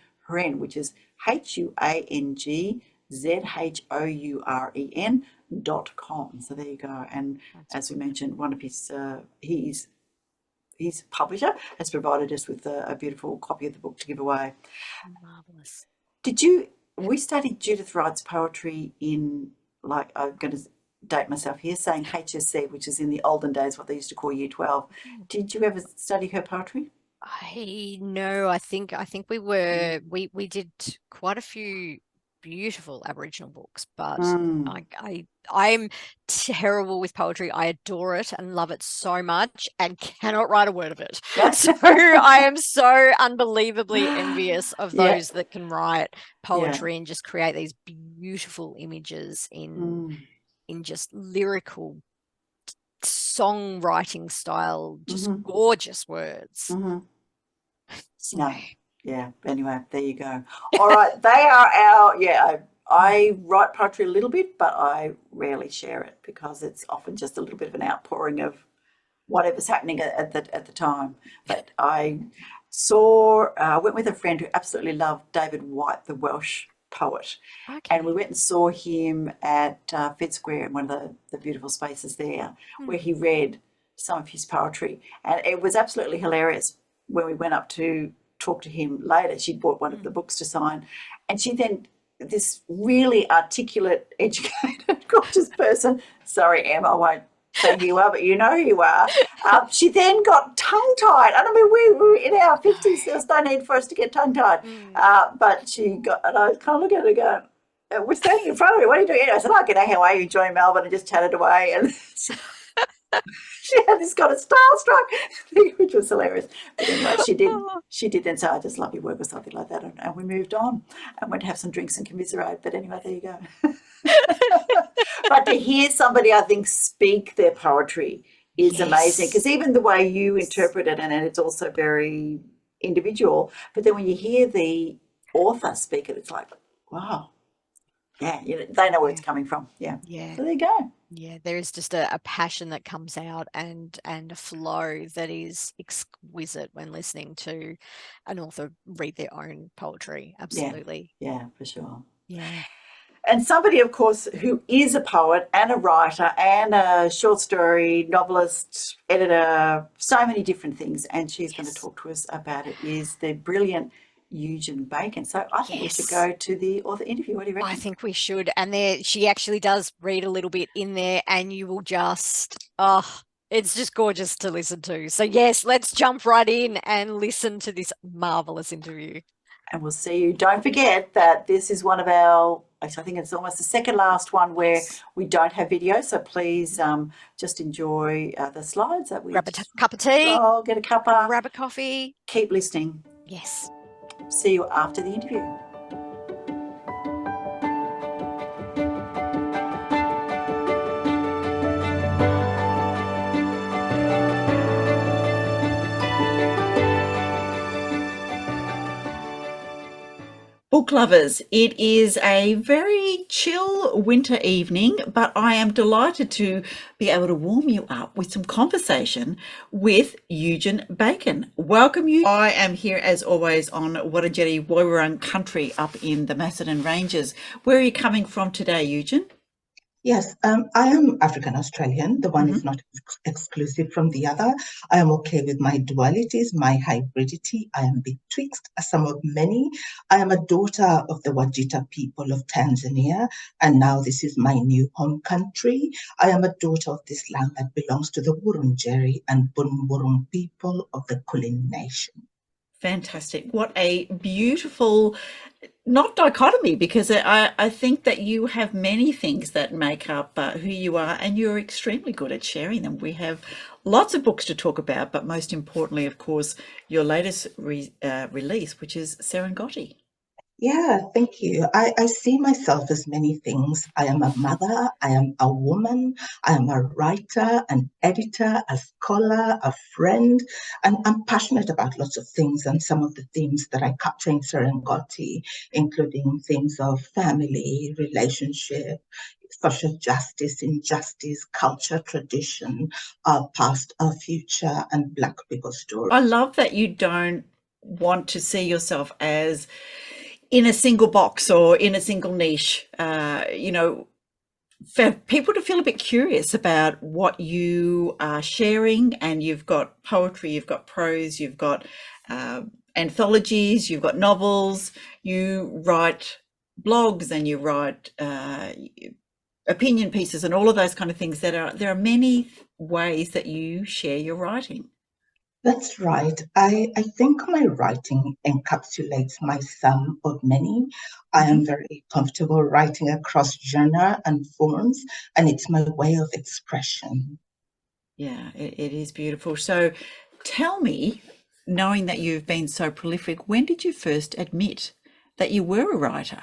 which is HUANGZHOUREN.com. So there you go. And as we mentioned, one of his publisher has provided us with a beautiful copy of the book to give away. Marvelous. We studied Judith Wright's poetry in, like, I'm going to date myself here, saying HSC, which is in the olden days what they used to call Year 12. Did you ever study her poetry? I think we did quite a few beautiful Aboriginal books, but I'm terrible with poetry. I adore it and love it so much and cannot write a word of it. So I am so unbelievably envious of those that can write poetry and just create these beautiful images in just lyrical songwriting style, just gorgeous words. So. No. Yeah, anyway, there you go. All right, they are I write poetry a little bit, but I rarely share it because it's often just a little bit of an outpouring of whatever's happening at the time. But I went with a friend who absolutely loved David White, the Welsh poet. Okay. And we went and saw him at Fed Square in one of the beautiful spaces there, where he read some of his poetry. And it was absolutely hilarious when we went up to talk to him later. She'd bought one of the books to sign, and she then, this really articulate, educated, gorgeous person, sorry Em, I won't say who you are, but you know who you are, she then got tongue-tied. And I mean, we were in our 50s, there was no need for us to get tongue-tied, but she got, and I was kind of looking at her going, we're standing in front of me, what are you doing? I said, okay, how are you enjoying Melbourne? And just chatted away, and she had this kind of starstruck thing, which was hilarious. But anyway, she did then say, I just love your work or something like that. And we moved on and went to have some drinks and commiserate. But anyway, there you go. But to hear somebody, I think, speak their poetry is amazing, because Yes. even the way you interpret it, and it's also very individual, but then when you hear the author speak it, it's like, wow, yeah, they know where it's Yeah. coming from. Yeah. Yeah. So there you go. Yeah, there is just a passion that comes out and a flow that is exquisite when listening to an author read their own poetry. Yeah. Absolutely. Yeah, for sure. Yeah. And somebody, of course, who is a poet and a writer and a short story novelist, editor, so many different things, and she's going to Yes. talk to us about it, is the brilliant Eugen Bacon. So I think we should Yes. go to the author interview. What do you I reckon? think we should. And there, she actually does read a little bit in there, and you will just, oh, it's just gorgeous to listen to. So, yes, let's jump right in and listen to this marvelous interview. And we'll see you. Don't forget that this is one of our, actually, I think it's almost the second last one where Yes. we don't have video. So please just enjoy the slides that we Grab a just, cup of tea, oh, get a cuppa, grab a coffee. keep listening. Yes. See you after the interview. Book lovers, it is a very chill winter evening, but I am delighted to be able to warm you up with some conversation with Eugen Bacon. Welcome you. I am here as always on Wurundjeri Woiwurrung country up in the Macedon Ranges. Where are you coming from today, Eugen? Yes, I am African Australian. The one is not exclusive from the other. I am okay with my dualities, my hybridity. I am betwixt some of many. I am a daughter of the Wajita people of Tanzania, and now this is my new home country. I am a daughter of this land that belongs to the Wurundjeri and Bunurong people of the Kulin Nation. Fantastic. What a beautiful, not dichotomy, because I think that you have many things that make up who you are, and you're extremely good at sharing them. We have lots of books to talk about, but most importantly, of course, your latest release, which is Serengeti. Yeah, thank you. I see myself as many things. I am a mother, I am a woman, I am a writer, an editor, a scholar, a friend, and I'm passionate about lots of things. And some of the themes that I capture in Serengeti, including themes of family, relationship, social justice, injustice, culture, tradition, our past, our future, and Black people stories. I love that you don't want to see yourself as in a single box or in a single niche, for people to feel a bit curious about what you are sharing. And you've got poetry, you've got prose, you've got anthologies, you've got novels, you write blogs, and you write opinion pieces and all of those kind of things. There are many ways that you share your writing. That's right. I think my writing encapsulates my sum of many. I am very comfortable writing across genre and forms, and it's my way of expression. Yeah, it is beautiful. So tell me, knowing that you've been so prolific, when did you first admit that you were a writer?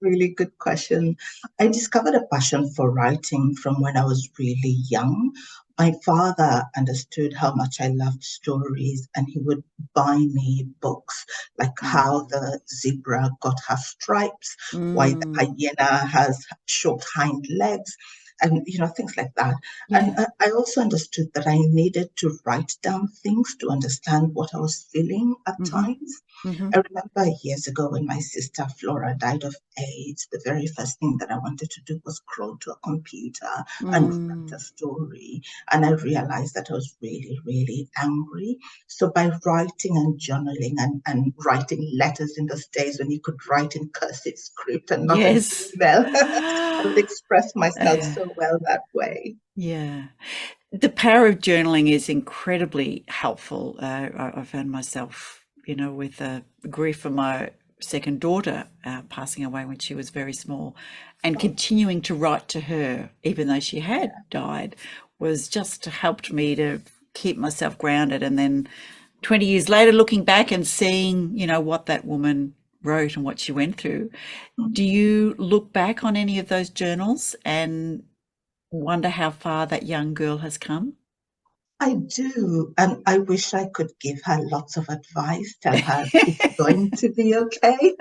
Really good question. I discovered a passion for writing from when I was really young. My father understood how much I loved stories, and he would buy me books like how the zebra got her stripes, why the hyena has short hind legs, and things like that. And I also understood that I needed to write down things to understand what I was feeling at times. I remember years ago when my sister Flora died of AIDS, the very first thing that I wanted to do was crawl to a computer and write a story. And I realized that I was really, really angry. So by writing and journaling and writing letters in those days when you could write in cursive script and not an email, I would express myself so well that way. Yeah. The power of journaling is incredibly helpful. I found myself, with grief for my second daughter passing away when she was very small, and continuing to write to her, even though she had died, was just helped me to keep myself grounded. And then 20 years later, looking back and seeing, what that woman wrote and what she went through, do you look back on any of those journals and wonder how far that young girl has come? I do, and I wish I could give her lots of advice, tell her it's going to be okay.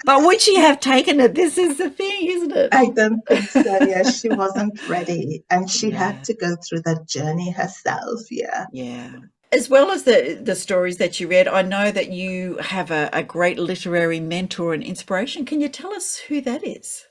But would she have taken it? This is the thing, isn't it? I don't think so. Yeah, she wasn't ready, and she had Yeah, to go through that journey herself. Yeah. yeah. As well as the stories that you read, I know that you have a great literary mentor and inspiration. Can you tell us who that is?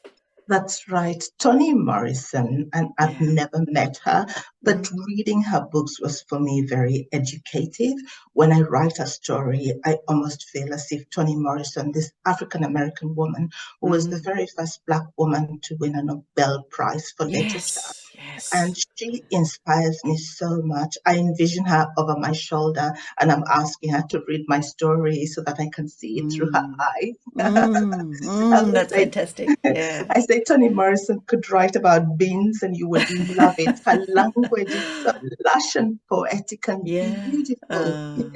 That's right. Toni Morrison, and I've Yeah. never met her, but Mm, reading her books was for me very educative. When I write a story, I almost feel as if Toni Morrison, this African American woman who was the mm. very first Black woman to win a Nobel Prize for literature, Yes, and yes. she inspires me so much. I envision her over my shoulder and I'm asking her to read my story so that I can see it through her Mm, eyes. mm, As mm. I That's say, fantastic. Yeah. I say Toni Morrison could write about beans and you would love it. Her language is so lush and poetic and Yeah, beautiful. Yeah.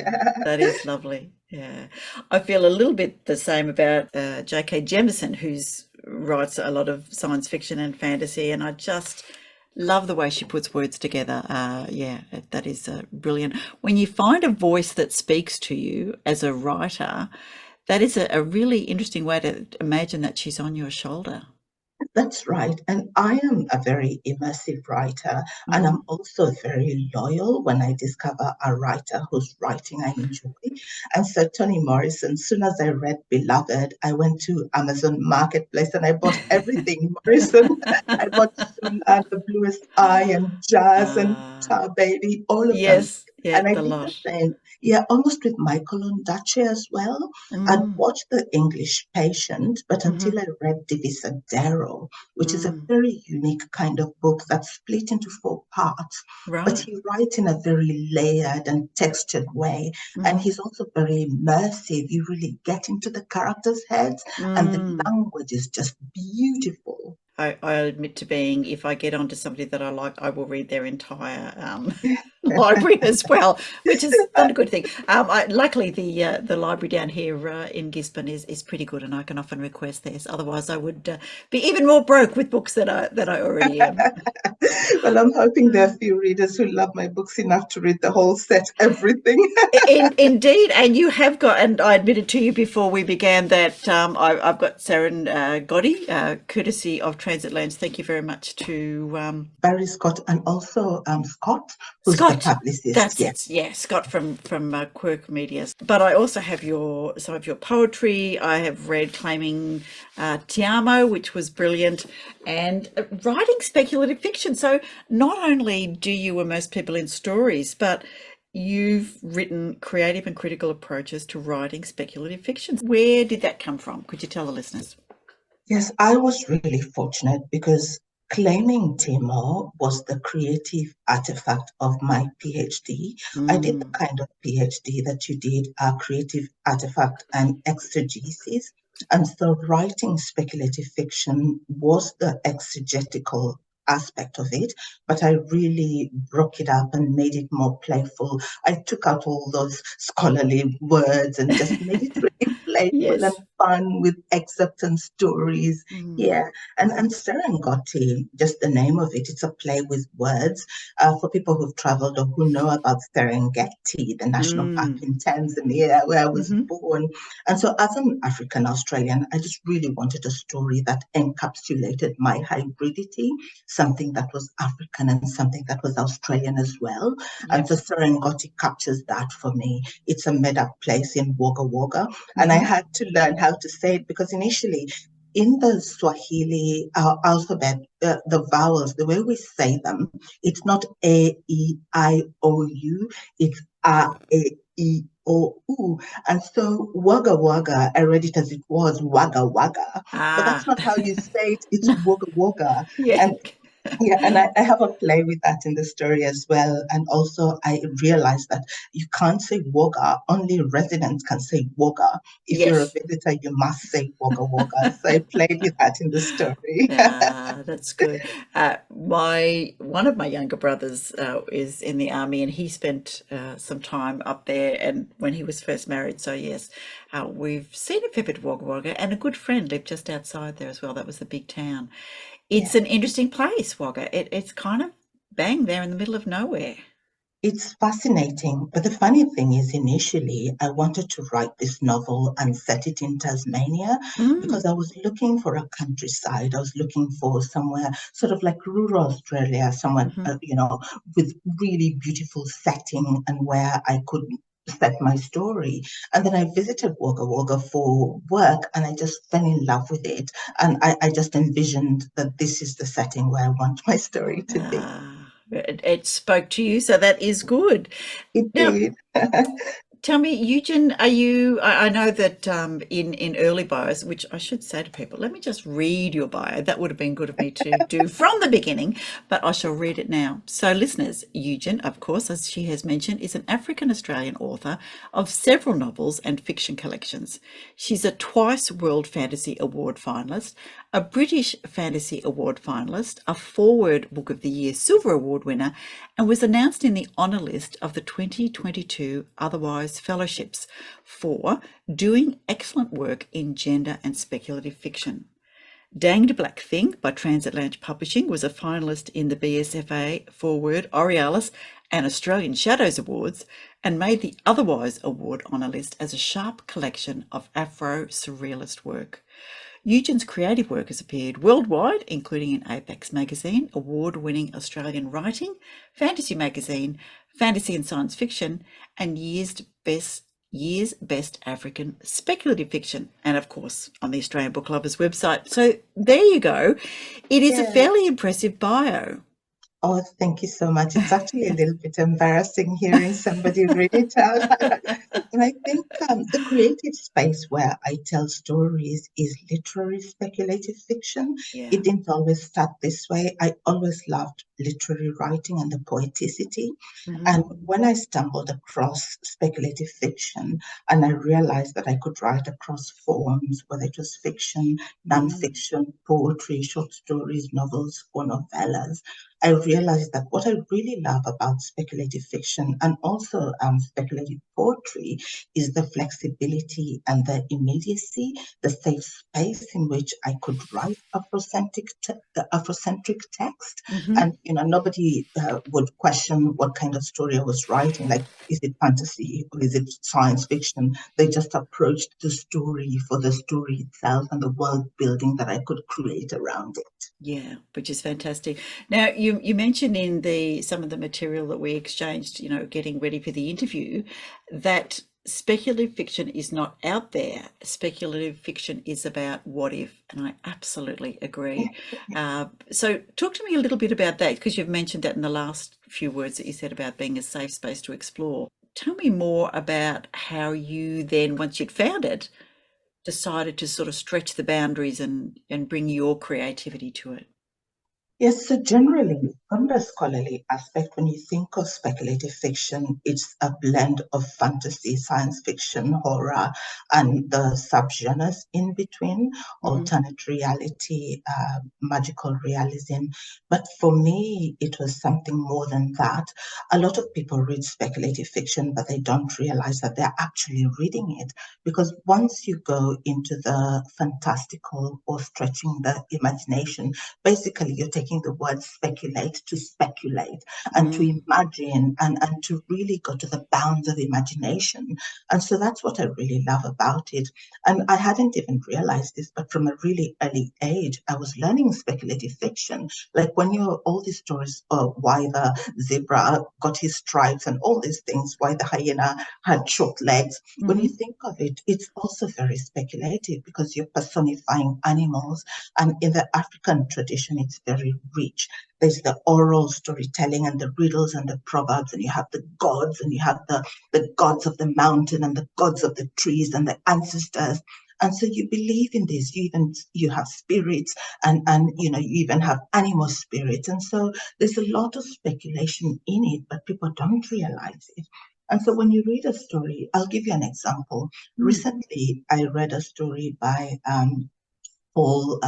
that is lovely. Yeah, I feel a little bit the same about J.K. Jemisin, who's writes a lot of science fiction and fantasy, and I just love the way she puts words together. Yeah, that is brilliant. When you find a voice that speaks to you as a writer, that is a really interesting way to imagine that she's on your shoulder. That's right. And I am a very immersive writer, and I'm Mm, also very loyal when I discover a writer whose writing I enjoy. And so, Toni Morrison, soon as I read Beloved, I went to Amazon Marketplace and I bought everything Morrison. I bought Soon and The Bluest Eye and Jazz and uh, Tar Baby, all of them. yes, yeah, And I the did the lot. same, yeah, almost with Michael Ondaatje as well. I'd Mm, watched The English Patient, but hmm until I read Divisadero, which is a mm, very unique kind of book that's split into four parts. But right. he writes in a very layered and textured way. And Mm, he's also very immersive. You really get into the characters' heads, and the mm. language is just beautiful. I admit to being, if I get onto somebody that I like, I will read their entire library as well, which is not a good thing. Luckily, the library down here in Gisborne is pretty good, and I can often request theirs. Otherwise, I would be even more broke with books that I already am. Well, I'm hoping there are a few readers who love my books enough to read the whole set, everything. Indeed, and you have got, and I admitted to you before we began that I've got Saren Gotti, courtesy of Transitlands. Thank you very much to Barry Scott and also Scott, who's the Scott. publicist. That's Yeah. it. Yeah, Scott from Quirk Media. But I also have some of your poetry. I have read Claiming Ti Amo, which was brilliant, and writing speculative fiction. So not only do you immerse people in stories, but you've written creative and critical approaches to writing speculative fiction. Where did that come from? Could you tell the listeners? Yes, I was really fortunate because claiming Timor was the creative artifact of my PhD. I did the Mm, kind of PhD that you did, creative artifact and exegesis. And so writing speculative fiction was the exegetical aspect of it, but I really broke it up and made it more playful. I took out all those scholarly words and just made it really playful and yes. fun with excerpts and stories. Mm, Yeah, and Serengeti, just the name of it, it's a play with words. For people who've traveled or who know about Serengeti, the national park mm, in Tanzania, where I was hmm born. And so, as an African Australian, I just really wanted a story that encapsulated my hybridity, something that was African and something that was Australian as well. And Yep. so, Serengeti captures that for me. It's a made up place in Wagga Wagga. And I hmm had to learn how to say it because initially, in the Swahili alphabet, the vowels, the way we say them, it's not A, E, I, O, U, it's A, E, O, U. And so Wagga Wagga, I read it as it was Wagga Wagga, but that's Ah, not how you say it, it's Wagga Wagga. yeah. And yeah, and I have a play with that in the story as well. And also, I realized that you can't say Wagga, only residents can say Wagga. If you're a Yes. visitor, you must say Wagga Wagga. So I played with that in the story. Ah, that's good. My one of my younger brothers is in the army, and he spent some time up there. And when he was first married, so yes, we've seen a fair bit of Wagga Wagga, and a good friend lived just outside there as well. That was the big town. It's an interesting place, Wagga. It's kind of bang there in the middle of nowhere. It's fascinating, but the funny thing is, initially, I wanted to write this novel and set it in Tasmania because I was looking for a countryside. I was looking for somewhere sort of like rural Australia, somewhere, with really beautiful setting and where I could set my story. And then I visited Wagga Wagga for work and I just fell in love with it. And I just envisioned that this is the setting where I want my story to be. It spoke to you, so that is good. It Now, did. tell me, Eugen, are you? I know that in early bios, which I should say to people, let me just read your bio. That would have been good of me to do from the beginning, but I shall read it now. So, listeners, Eugen, of course, as she has mentioned, is an African Australian author of several novels and fiction collections. She's a twice World Fantasy Award finalist, a British Fantasy Award finalist, a Forward Book of the Year Silver Award winner, and was announced in the honour list of the 2022 Otherwise Fellowships for doing excellent work in gender and speculative fiction. Danged Black Thing by Transatlantic Publishing was a finalist in the BSFA Forward, Aurealis and Australian Shadows Awards and made the Otherwise Award honour list as a sharp collection of Afro-surrealist work. Eugen's creative work has appeared worldwide, including in Apex Magazine, award-winning Australian Writing, Fantasy Magazine, Fantasy and Science Fiction, and Year's Best African Speculative Fiction, and of course on the Australian Book Lovers website. So there you go. It is a fairly impressive bio. Oh, thank you so much. It's actually a little bit embarrassing hearing somebody read it out. And I think the creative space where I tell stories is literary speculative fiction. Yeah. It didn't always start this way. I always loved literary writing and the poeticity. And when I stumbled across speculative fiction and I realized that I could write across forms, whether it was fiction, nonfiction, poetry, short stories, novels, or novellas, I realized that what I really love about speculative fiction and also speculative poetry is the flexibility and the immediacy, the safe space in which I could write Afrocentric text. And, nobody would question what kind of story I was writing. Like, is it fantasy or is it science fiction? They just approached the story for the story itself and the world building that I could create around it. Yeah, which is fantastic. Now, you mentioned in some of the material that we exchanged, getting ready for the interview, that speculative fiction is not out there. Speculative fiction is about what if, and I absolutely agree. So talk to me a little bit about that, because you've mentioned that in the last few words that you said about being a safe space to explore. Tell me more about how you then, once you'd found it, decided to sort of stretch the boundaries and bring your creativity to it. Yes, so generally, from the scholarly aspect, when you think of speculative fiction, it's a blend of fantasy, science fiction, horror, and the subgenres in between, alternate reality, magical realism. But for me, it was something more than that. A lot of people read speculative fiction, but they don't realize that they're actually reading it. Because once you go into the fantastical or stretching the imagination, basically you're taking the word speculate to speculate and to imagine and to really go to the bounds of imagination. And so that's what I really love about it. And I hadn't even realized this, but from a really early age, I was learning speculative fiction. Like when all these stories of why the zebra got his stripes and all these things, why the hyena had short legs. When you think of it, it's also very speculative because you're personifying animals. And in the African tradition, it's very rich. There's the oral storytelling and the riddles and the proverbs, and you have the gods, and you have the gods of the mountain and the gods of the trees and the ancestors. And so you believe in this. You have spirits, and you even have animal spirits. And so there's a lot of speculation in it, but people don't realize it. And so when you read a story, I'll give you an example. Recently, I read a story by Paul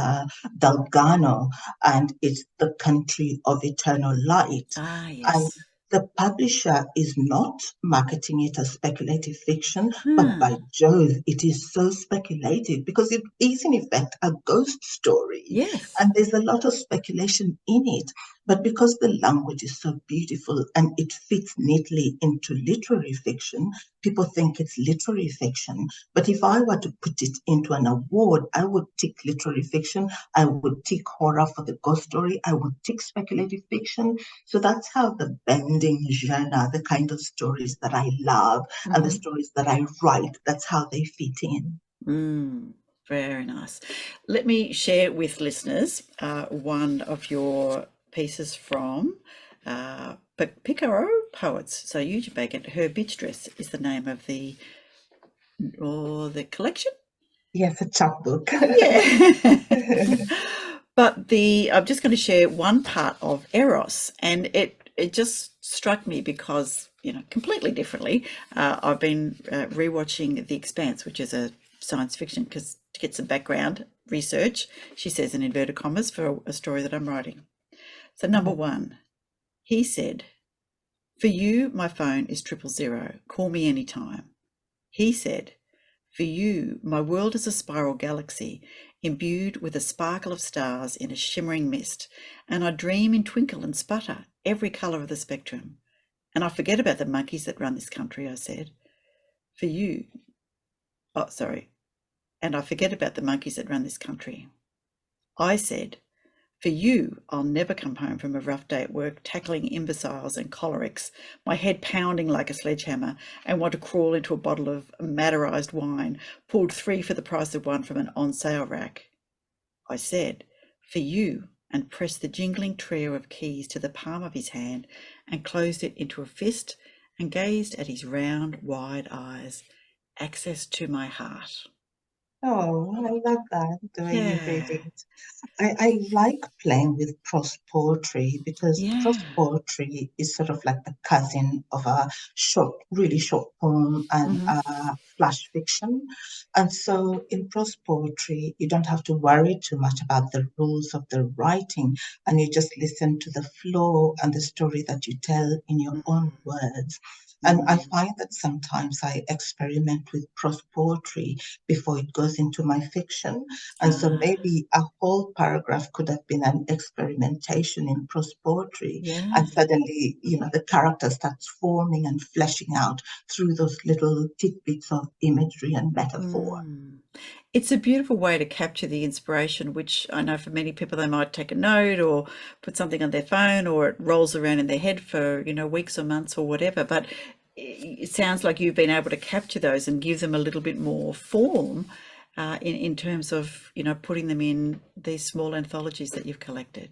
Dalgano, and it's The Country of Eternal Light. Ah, And yes. the publisher is not marketing it as speculative fiction, but Hmm. by Jove, it is so speculative because it is in effect a ghost story. Yes. And there's a lot of speculation in it. But because the language is so beautiful and it fits neatly into literary fiction, people think it's literary fiction. But if I were to put it into an award, I would tick literary fiction, I would tick horror for the ghost story, I would tick speculative fiction. So that's how the bending genre, the kind of stories that I love and the stories that I write, that's how they fit in. Very nice. Let me share with listeners one of your pieces from Picaro Poets. So Eugen Bacon, Her Bitch Dress is the name of the collection. Yes, a chapbook. Yeah. But I'm just going to share one part of Eros, and it just struck me because, completely differently, I've been rewatching The Expanse, which is a science fiction, because to get some background research, she says in inverted commas, for a story that I'm writing. So number one, he said, "For you, my phone is 000. Call me anytime." He said, "For you, my world is a spiral galaxy, imbued with a sparkle of stars in a shimmering mist, and I dream in twinkle and sputter, every colour of the spectrum. And I forget about the monkeys that run this country," I said. "For you," "and I forget about the monkeys that run this country." I said, "For you, I'll never come home from a rough day at work, tackling imbeciles and cholerics, my head pounding like a sledgehammer, and want to crawl into a bottle of Madeirized wine, pulled 3 for the price of 1 from an on-sale rack." I said, "For you," and pressed the jingling trio of keys to the palm of his hand and closed it into a fist and gazed at his round, wide eyes. Access to my heart. Oh, I love that, the way you read Yeah. it. I like playing with prose poetry because Yeah. prose poetry is sort of like the cousin of a short, really short poem and flash fiction. And so in prose poetry, you don't have to worry too much about the rules of the writing, and you just listen to the flow and the story that you tell in your own words. And I find that sometimes I experiment with prose poetry before it goes into my fiction. And so maybe a whole paragraph could have been an experimentation in prose poetry. Yeah. And suddenly, the character starts forming and fleshing out through those little tidbits of imagery and metaphor. It's a beautiful way to capture the inspiration, which I know for many people, they might take a note or put something on their phone, or it rolls around in their head for, weeks or months or whatever. But it sounds like you've been able to capture those and give them a little bit more form in terms of, putting them in these small anthologies that you've collected.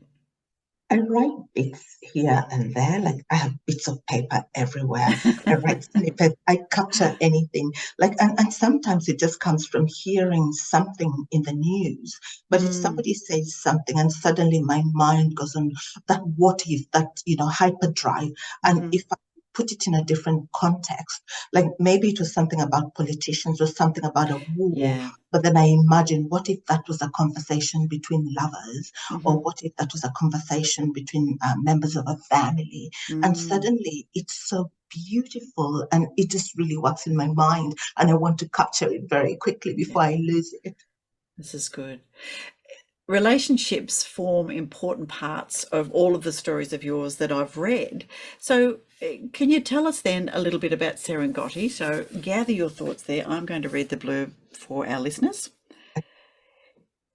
I write bits here and there, like I have bits of paper everywhere. I write snippets, I capture anything. And sometimes it just comes from hearing something in the news. But if somebody says something and suddenly my mind goes on that what if, that, hyperdrive. And if I put it in a different context, like maybe it was something about politicians or something about a war, Yeah. but then I imagine, what if that was a conversation between lovers, or what if that was a conversation between members of a family? And suddenly it's so beautiful and it just really works in my mind, and I want to capture it very quickly before I lose it. This is good. Relationships form important parts of all of the stories of yours that I've read. So can you tell us then a little bit about Serengeti? So gather your thoughts there. I'm going to read the blurb for our listeners.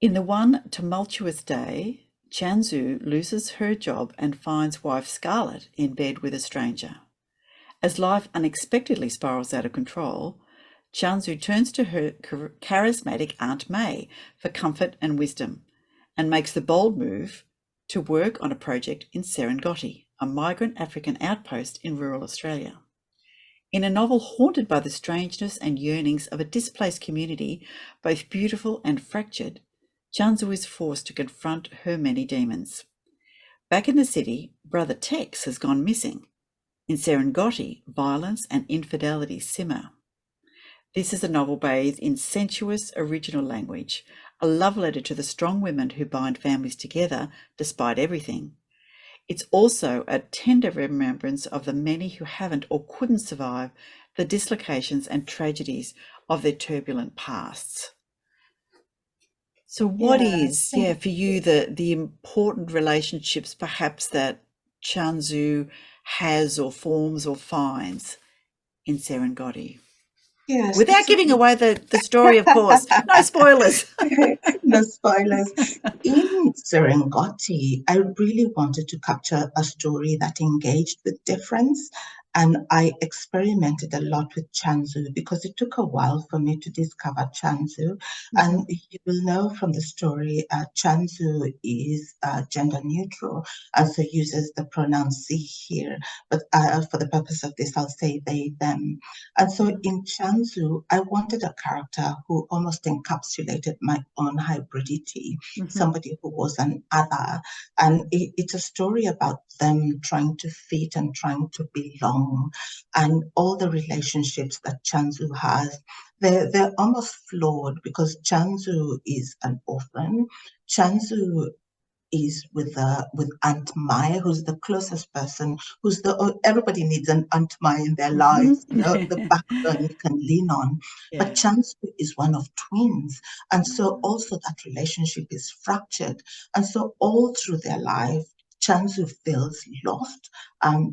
In the one tumultuous day, Chanzu loses her job and finds wife Scarlett in bed with a stranger. As life unexpectedly spirals out of control, Chanzu turns to her charismatic Aunt May for comfort and wisdom, and makes the bold move to work on a project in Serengeti, a migrant African outpost in rural Australia. In a novel haunted by the strangeness and yearnings of a displaced community, both beautiful and fractured, Chanzu is forced to confront her many demons. Back in the city, brother Tex has gone missing. In Serengeti, violence and infidelity simmer. This is a novel bathed in sensuous original language, a love letter to the strong women who bind families together despite everything. It's also a tender remembrance of the many who haven't or couldn't survive the dislocations and tragedies of their turbulent pasts. So what is, for you, the important relationships perhaps that Chanzu has or forms or finds in Serengeti? Yes, Without giving away the story, of course. No spoilers. no spoilers. In Serengeti, I really wanted to capture a story that engaged with difference. And I experimented a lot with Chanzu because it took a while for me to discover Chanzu. And you will know from the story, Chanzu is gender neutral, and so uses the pronoun she, here. But for the purpose of this, I'll say they, them. And so in Chanzu, I wanted a character who almost encapsulated my own hybridity, somebody who was an other. And it's a story about them trying to fit and trying to belong, and all the relationships that Chanzu has. They're almost flawed because Chanzu is an orphan. Chanzu is with Aunt Mai, who's the closest person, everybody needs an Aunt Mai in their lives, the backbone you can lean on. Yeah. But Chansu is one of twins. And so also that relationship is fractured. And so all through their life, Chansu feels lost.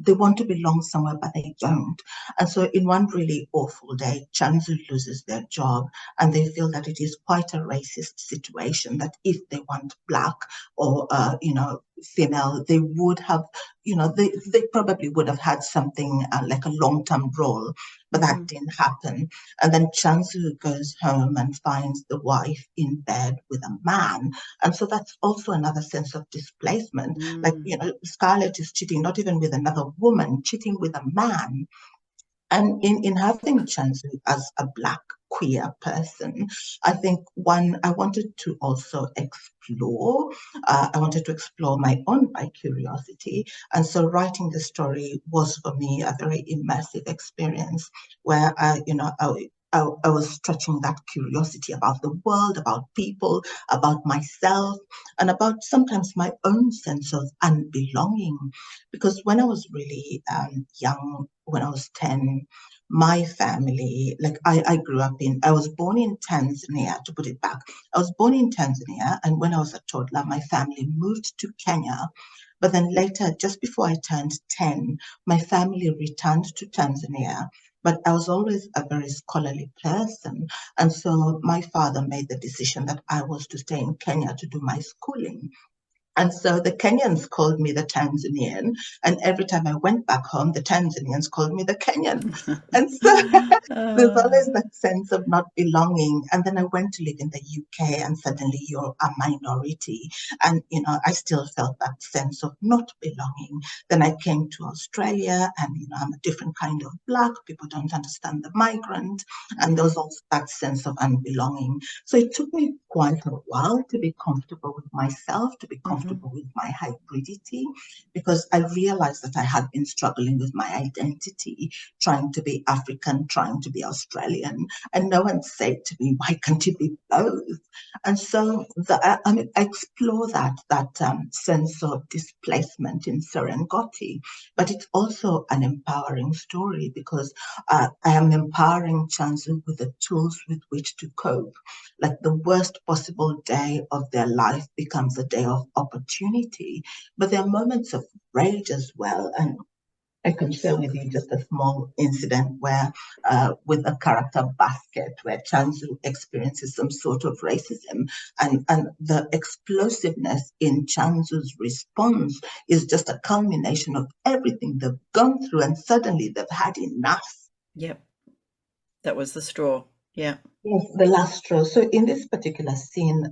They want to belong somewhere, but they don't. And so in one really awful day, Chansu loses their job, and they feel that it is quite a racist situation, that if they want Black or, female, they would have, they probably would have had something like a long-term role, but that didn't happen. And then Chansu goes home and finds the wife in bed with a man. And so that's also another sense of displacement. Like, Scarlett is cheating, not even with another woman, cheating with a man. And in having Chansu as a Black queer person, I think I wanted to also explore, I wanted to explore my own bi curiosity. And so writing the story was for me a very immersive experience where, I was stretching that curiosity about the world, about people, about myself, and about sometimes my own sense of unbelonging. Because when I was really young, when I was 10, my family, like I grew up I was born in Tanzania, to put it back. I was born in Tanzania, and when I was a toddler, my family moved to Kenya. But then later, just before I turned 10, my family returned to Tanzania. But I was always a very scholarly person. And so my father made the decision that I was to stay in Kenya to do my schooling. And so the Kenyans called me the Tanzanian, and every time I went back home, the Tanzanians called me the Kenyan. And so there's always that sense of not belonging. And then I went to live in the UK, and suddenly you're a minority. And, I still felt that sense of not belonging. Then I came to Australia, and, I'm a different kind of Black. People don't understand the migrant. And there was also that sense of unbelonging. So it took me quite a while to be comfortable with myself, to be comfortable with my hybridity, because I realized that I had been struggling with my identity, trying to be African, trying to be Australian, and no one said to me, "Why can't you be both?" And so I explore that sense of displacement in Serengeti, but it's also an empowering story because I am empowering Chanzu with the tools with which to cope. Like the worst possible day of their life becomes a day of opportunity, but there are moments of rage as well. And I can share with you just a small incident where, with a character Basket, where Chanzu experiences some sort of racism, and the explosiveness in Chanzu's response is just a culmination of everything they've gone through, and suddenly they've had enough. Yep, that was the straw. Yeah. Yes, the last straw. So in this particular scene,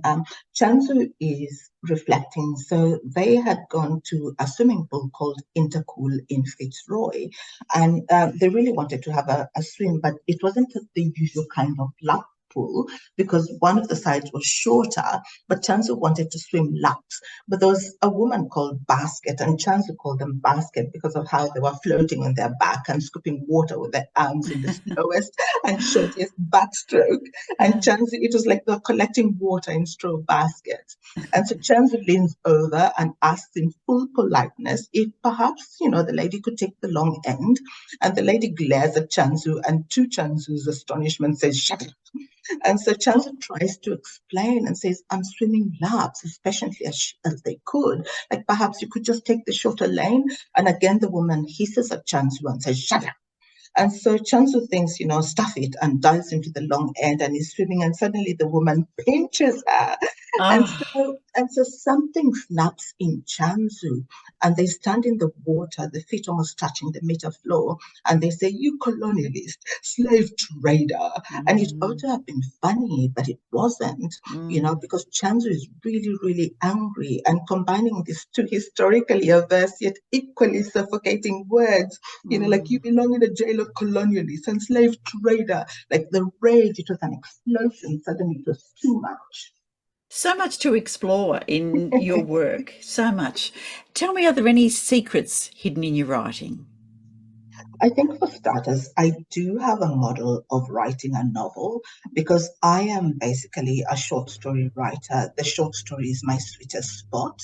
Chanzu is reflecting. So they had gone to a swimming pool called Intercool in Fitzroy, and they really wanted to have a swim, but it wasn't the usual kind of lap pool because one of the sides was shorter, but Chansu wanted to swim laps. But there was a woman called Basket, and Chansu called them Basket because of how they were floating on their back and scooping water with their arms in the slowest and shortest backstroke. And Chansu, it was like they're collecting water in straw baskets. And so Chansu leans over and asks in full politeness if perhaps, the lady could take the long end. And the lady glares at Chansu, and to Chansu's astonishment says, "Shut up." And so Chansu tries to explain and says, "I'm swimming laps as efficiently as they could. Like perhaps you could just take the shorter lane." And again, the woman hisses at Chansu and says, "Shut up." And so Chansu thinks, stuff it, and dives into the long end and is swimming. And suddenly the woman pinches her. And so something snaps in Chansu, and they stand in the water, the feet almost touching the meter floor, and they say, "You colonialist, slave trader." And it ought to have been funny, but it wasn't, because Chansu is really, really angry, and combining these two historically averse yet equally suffocating words, like "you belong in a jail of colonialists and slave trader." Like the rage, it was an explosion. Suddenly it was too much. So much to explore in your work, so much. Tell me, are there any secrets hidden in your writing? I think for starters, I do have a model of writing a novel because I am basically a short story writer. The short story is my sweetest spot.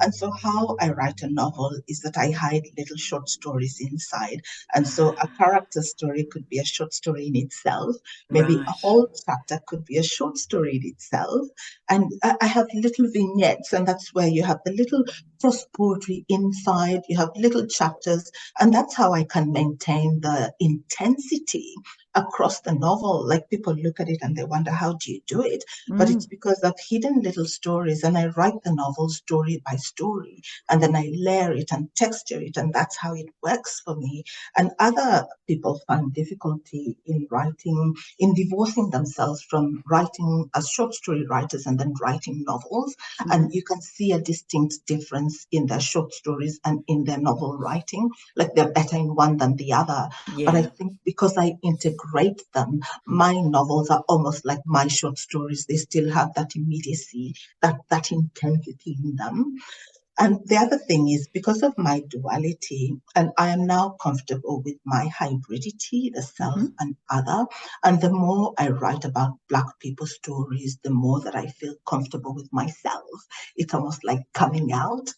And so how I write a novel is that I hide little short stories inside. And so a character story could be a short story in itself. Maybe a whole chapter could be a short story in itself. And I have little vignettes, and that's where you have the little cross poetry inside. You have little chapters, and that's how I can maintain the intensity across the novel. Like people look at it and they wonder, how do you do it? But it's because I've hidden little stories, and I write the novel story by story, and then I layer it and texture it, and that's how it works for me. And other people find difficulty in writing, in divorcing themselves from writing as short story writers and then writing novels. And you can see a distinct difference in their short stories and in their novel writing. Like they're better in one than the other. But I think because I integrate them, my novels are almost like my short stories. They still have that immediacy, that intensity in them. And the other thing is, because of my duality, and I am now comfortable with my hybridity, the self and other, and the more I write about Black people stories, the more that I feel comfortable with myself. It's almost like coming out.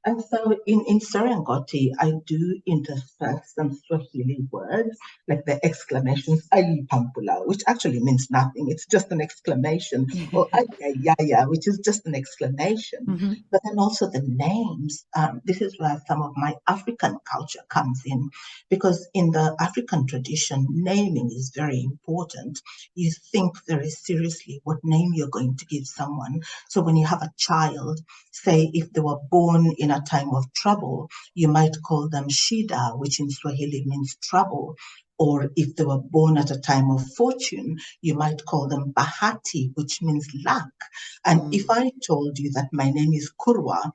And so in Serengoti, I do intersperse some Swahili words, like the exclamations, "Ayi Pampula," which actually means nothing. It's just an exclamation, or "Ayayaya," which is just an exclamation. But then also the names. This is where some of my African culture comes in, because in the African tradition, naming is very important. You think very seriously what name you're going to give someone. So when you have a child, say if they were born in a time of trouble, you might call them Shida, which in Swahili means trouble. Or if they were born at a time of fortune, you might call them Bahati, which means luck. And if I told you that my name is Kurwa,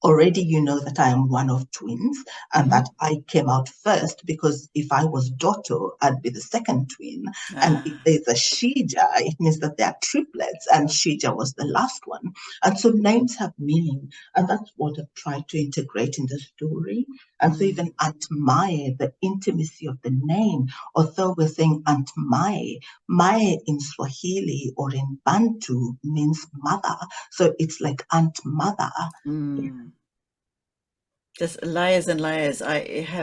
already you know that I am one of twins, and that I came out first, because if I was Dotto, I'd be the second twin. And if there's a Shija, it means that they are triplets, and Shija was the last one. And so names have meaning, and that's what I've tried to integrate in the story. And so even Aunt Mae, the intimacy of the name, although we're saying Aunt Mae, Mae in Swahili or in Bantu means mother. So it's like Aunt Mother. Just layers and layers. I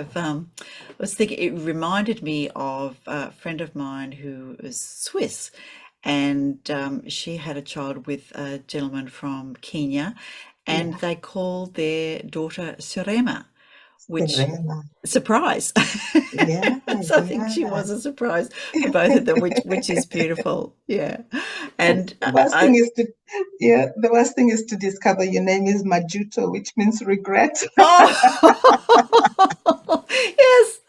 was thinking, it reminded me of a friend of mine who was Swiss, and she had a child with a gentleman from Kenya, and they called their daughter Surema, which surprise. So I think she was a surprise for both of them, which is beautiful. And the worst thing is to discover your name is Majuto, which means regret. Yes,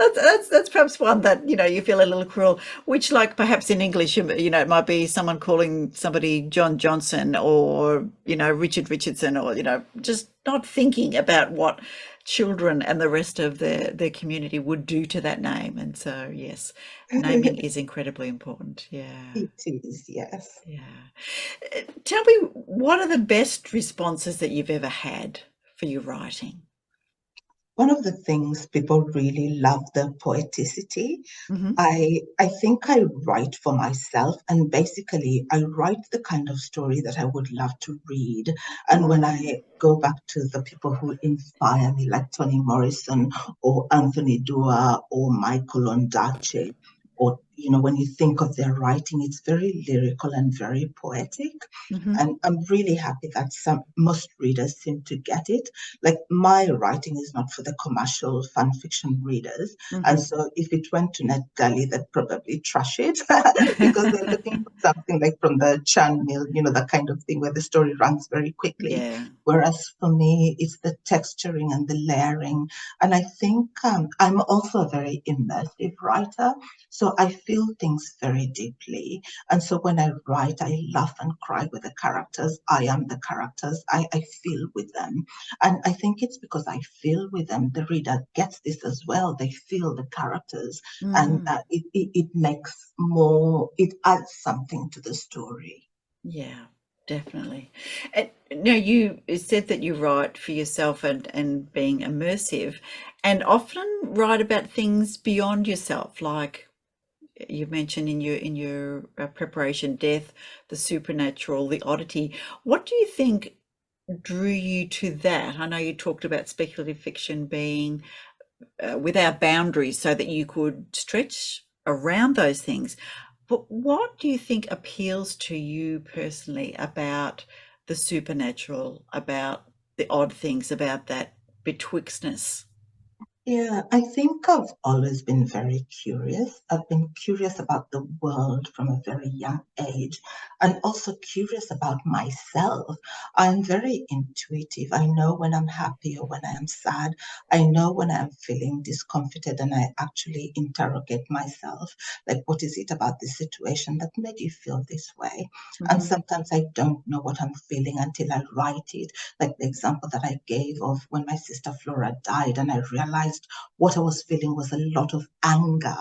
that's perhaps one that you feel a little cruel. Which, like perhaps in English, it might be someone calling somebody John Johnson, or Richard Richardson, or just not thinking about what children and the rest of their community would do to that name. And so, yes, naming is incredibly important. Yeah. It is, yes. Yeah. Tell me, what are the best responses that you've ever had for your writing? One of the things people really love the poeticity. Hmm. I think I write for myself, and basically I write the kind of story that I would love to read. And when I go back to the people who inspire me, like Toni Morrison or Anthony Dua or Michael Ondaatje, or when you think of their writing, it's very lyrical and very poetic. Hmm. And I'm really happy that most readers seem to get it. Like, my writing is not for the commercial fan fiction readers. And Hmm. so if it went to NetGalley, they'd probably trash it because they're looking for something like from the Chan Mill, the kind of thing where the story runs very quickly. Yeah. Whereas for me, it's the texturing and the layering. And I think I'm also a very immersive writer. So I feel things very deeply. And so when I write, I laugh and cry with the characters. I am the characters. I feel with them. And I think it's because I feel with them, the reader gets this as well. They feel the characters, and Mm. it makes more, it adds something to the story. Yeah, definitely. And now you said that you write for yourself and being immersive, and often write about things beyond yourself, like you mentioned in your preparation, death, the supernatural, the oddity. What do you think drew you to that? I know you talked about speculative fiction being without boundaries so that you could stretch around those things. But what do you think appeals to you personally about the supernatural, about the odd things, about that betwixtness? Yeah, I think I've always been very curious. I've been curious about the world from a very young age, and also curious about myself. I'm very intuitive. I know when I'm happy or when I am sad. I know when I'm feeling discomforted, and I actually interrogate myself. Like, what is it about this situation that made you feel this way? And Hmm. sometimes I don't know what I'm feeling until I write it, like the example that I gave of when my sister Flora died, and I realized what I was feeling was a lot of anger.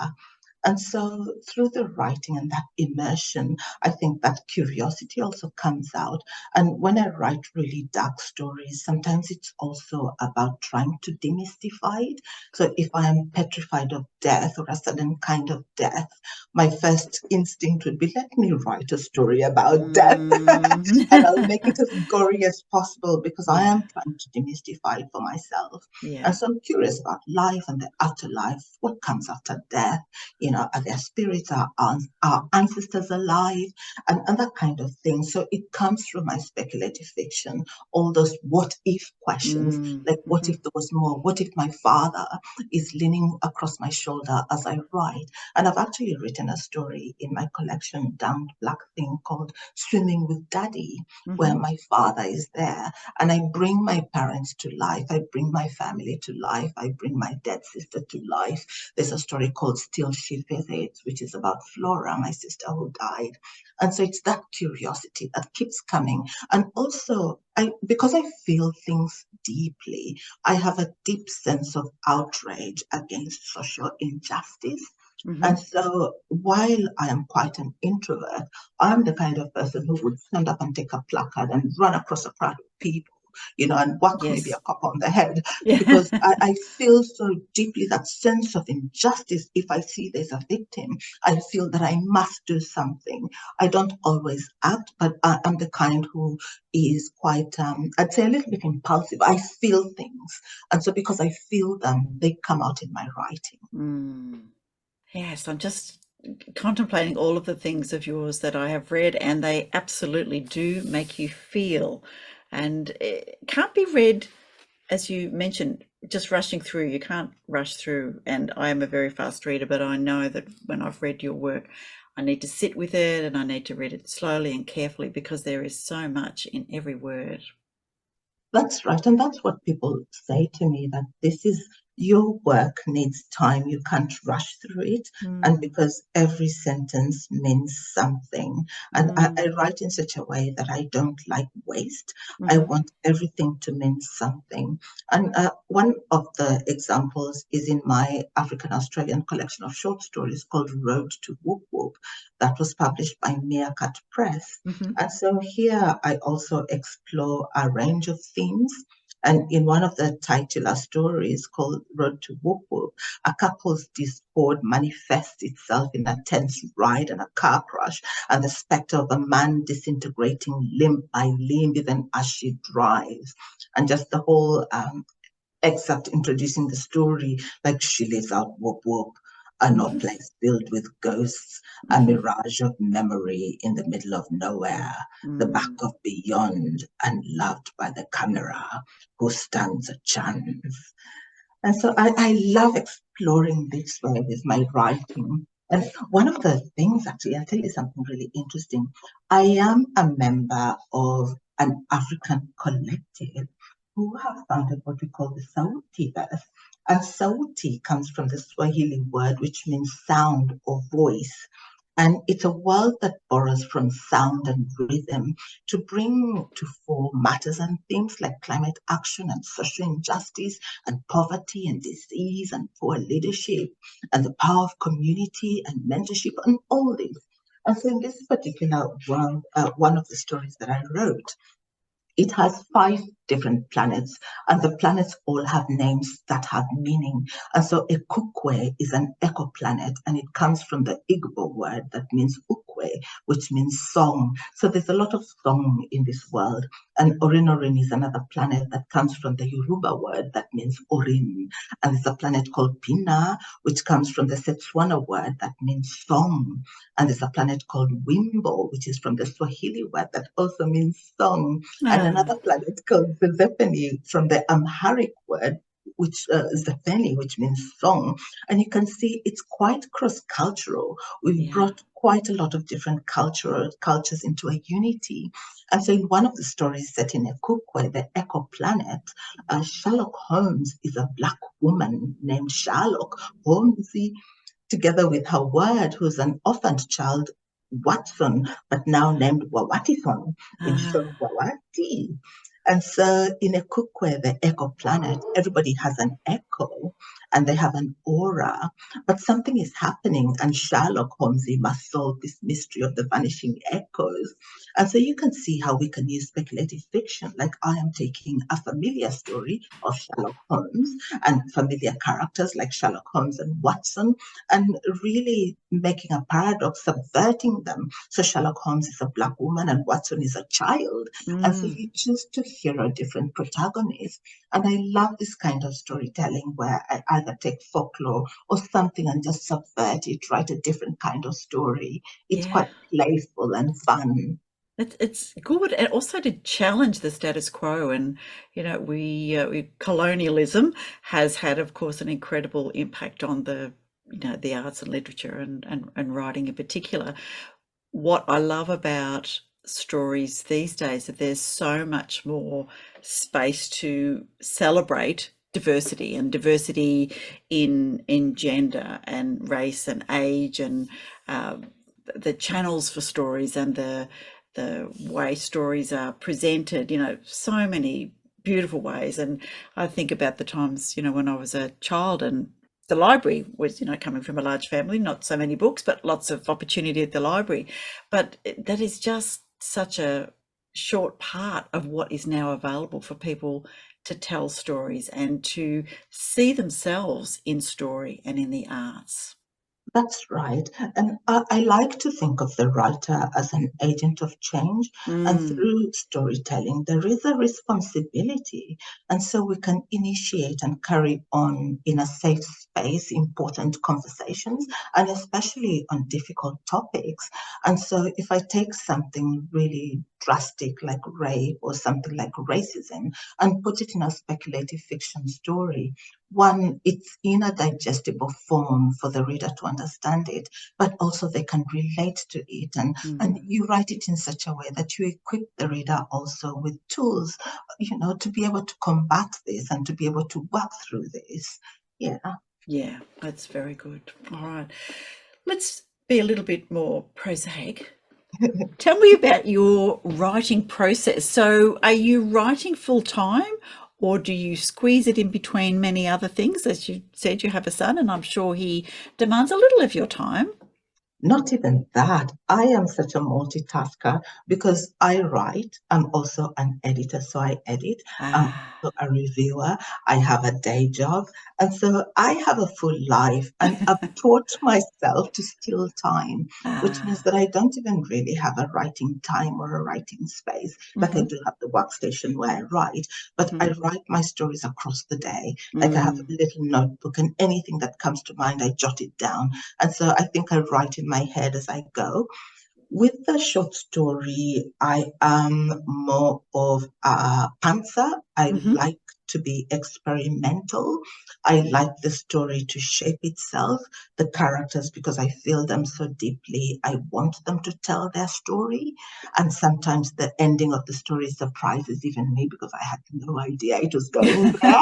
And so through the writing and that immersion, I think that curiosity also comes out. And when I write really dark stories, sometimes it's also about trying to demystify it. So if I am petrified of death or a sudden kind of death, my first instinct would be, let me write a story about death. Mm. And I'll make it as gory as possible because I Yeah, am trying to demystify it for myself. And yeah. so I'm curious about life and the afterlife, what comes after death. Are their spirits, our ancestors alive, and that kind of thing. So it comes through my speculative fiction, all those what if questions, Mm. like what Hmm. if there was more? What if my father is leaning across my shoulder as I write? And I've actually written a story in my collection, Damned Black Thing, called Swimming with Daddy, where Hmm. my father is there, and I bring my parents to life. I bring my family to life. I bring my dead sister to life. There's a story called Still She Visits, which is about Flora, my sister who died. And so it's that curiosity that keeps coming. And also, because I feel things deeply, I have a deep sense of outrage against social injustice. Hmm. And so while I am quite an introvert, I'm the kind of person who would stand up and take a placard and run across a crowd of people, and whack maybe a Yes. cop on the head, Yeah. because I feel so deeply that sense of injustice. If I see there's a victim, I feel that I must do something. I don't always act, but I'm the kind who is quite, I'd say, a little bit impulsive. I feel things. And so because I feel them, they come out in my writing. Mm. Yes, I'm just contemplating all of the things of yours that I have read, and they absolutely do make you feel. And it can't be read, as you mentioned, just rushing through. You can't rush through. And I am a very fast reader, but I know that when I've read your work, I need to sit with it and I need to read it slowly and carefully because there is so much in every word. That's right. And that's what people say to me, that this is your work needs time. You can't rush through it. And because every sentence means something. And I write in such a way that I don't like waste. I want everything to mean something. And one of the examples is in my African Australian collection of short stories called Road to Whoop Whoop, that was published by Meerkat Press. And so here I also explore a range of themes. And in one of the titular stories called Road to Whoop Whoop, a couple's discord manifests itself in a tense ride and a car crash, and the spectre of a man disintegrating limb by limb even as she drives. And just the whole except introducing the story, like she lives out whoop whoop, a no place filled with ghosts, a mirage of memory in the middle of nowhere, the back of beyond, and loved by the camera, who stands a chance. And so I love exploring this way with my writing. And one of the things, actually, I'll tell you something really interesting. I am a member of an African collective who have founded what we call the Sautiverse. And Sauti comes from the Swahili word which means sound or voice. And it's a world that borrows from sound and rhythm to bring to fore matters and themes like climate action and social injustice and poverty and disease and poor leadership and the power of community and mentorship and all this. And so in this particular world, one of the stories that I wrote, it has 5 different planets, and the planets all have names that have meaning. And so Ekukwe is an echo planet, and it comes from the Igbo word that means ukwe, which means song. So there's a lot of song in this world. And Orinorin is another planet that comes from the Yoruba word that means orin. And there's a planet called Pina, which comes from the Setswana word that means song. And there's a planet called Wimbo, which is from the Swahili word that also means song. And another planet called Zephany from the Amharic word, which Zephany, which means song. And you can see it's quite cross-cultural. We've brought quite a lot of different cultures into a unity. And so in one of the stories set in Ekukwe, the Echo Planet, Sherlock Holmes is a Black woman named Sherlock Holmesy, together with her word, who's an orphaned child, Watson, but now named Wawatison in short Wawati. And so in Ekukwe, the echo planet, everybody has an echo and they have an aura, but something is happening and Sherlock Holmes must solve this mystery of the vanishing echoes. And so you can see how we can use speculative fiction, like I am taking a familiar story of Sherlock Holmes and familiar characters like Sherlock Holmes and Watson, and really making a paradox, subverting them. So Sherlock Holmes is a Black woman and Watson is a child. And so you choose to hear a different protagonist. And I love this kind of storytelling where I either take folklore or something and just subvert it, write a different kind of story. It's quite playful and fun. It's good, and also to challenge the status quo. And colonialism has had, of course, an incredible impact on the arts and literature and writing in particular. What I love about stories these days, that there's so much more space to celebrate diversity in gender and race and age, and the channels for stories and the way stories are presented, so many beautiful ways. And I think about the times, when I was a child and the library was, coming from a large family, not so many books, but lots of opportunity at the library. But that is just such a short part of what is now available for people to tell stories and to see themselves in story and in the arts. That's right. And I like to think of the writer as an agent of change. And through storytelling, there is a responsibility. And so we can initiate and carry on in a safe space important conversations, and especially on difficult topics. And so if I take something really drastic like rape or something like racism and put it in a speculative fiction story, one, it's in a digestible form for the reader to understand it, but also they can relate to it. And you write it in such a way that you equip the reader also with tools, to be able to combat this and to be able to work through this. Yeah. Yeah, that's very good. All right. Let's be a little bit more prosaic. Tell me about your writing process. So, are you writing full time or do you squeeze it in between many other things? As you said, you have a son, and I'm sure he demands a little of your time. Not even that. I am such a multitasker because I write. I'm also an editor, so I edit. I'm Ah, also a reviewer. I have a day job. And so I have a full life. And I've taught myself to steal time, which means ah. that I don't even really have a writing time or a writing space. Like I Mm-hmm, do have the workstation where I write, but mm-hmm, I write my stories across the day. Like I have a mm, little notebook, and anything that comes to mind, I jot it down. And so I think I write in my head as I go. With the short story, I am more of a pantser. I mm-hmm. like to be experimental. I like the story to shape itself, the characters, because I feel them so deeply. I want them to tell their story. And sometimes the ending of the story surprises even me because I had no idea it was going there.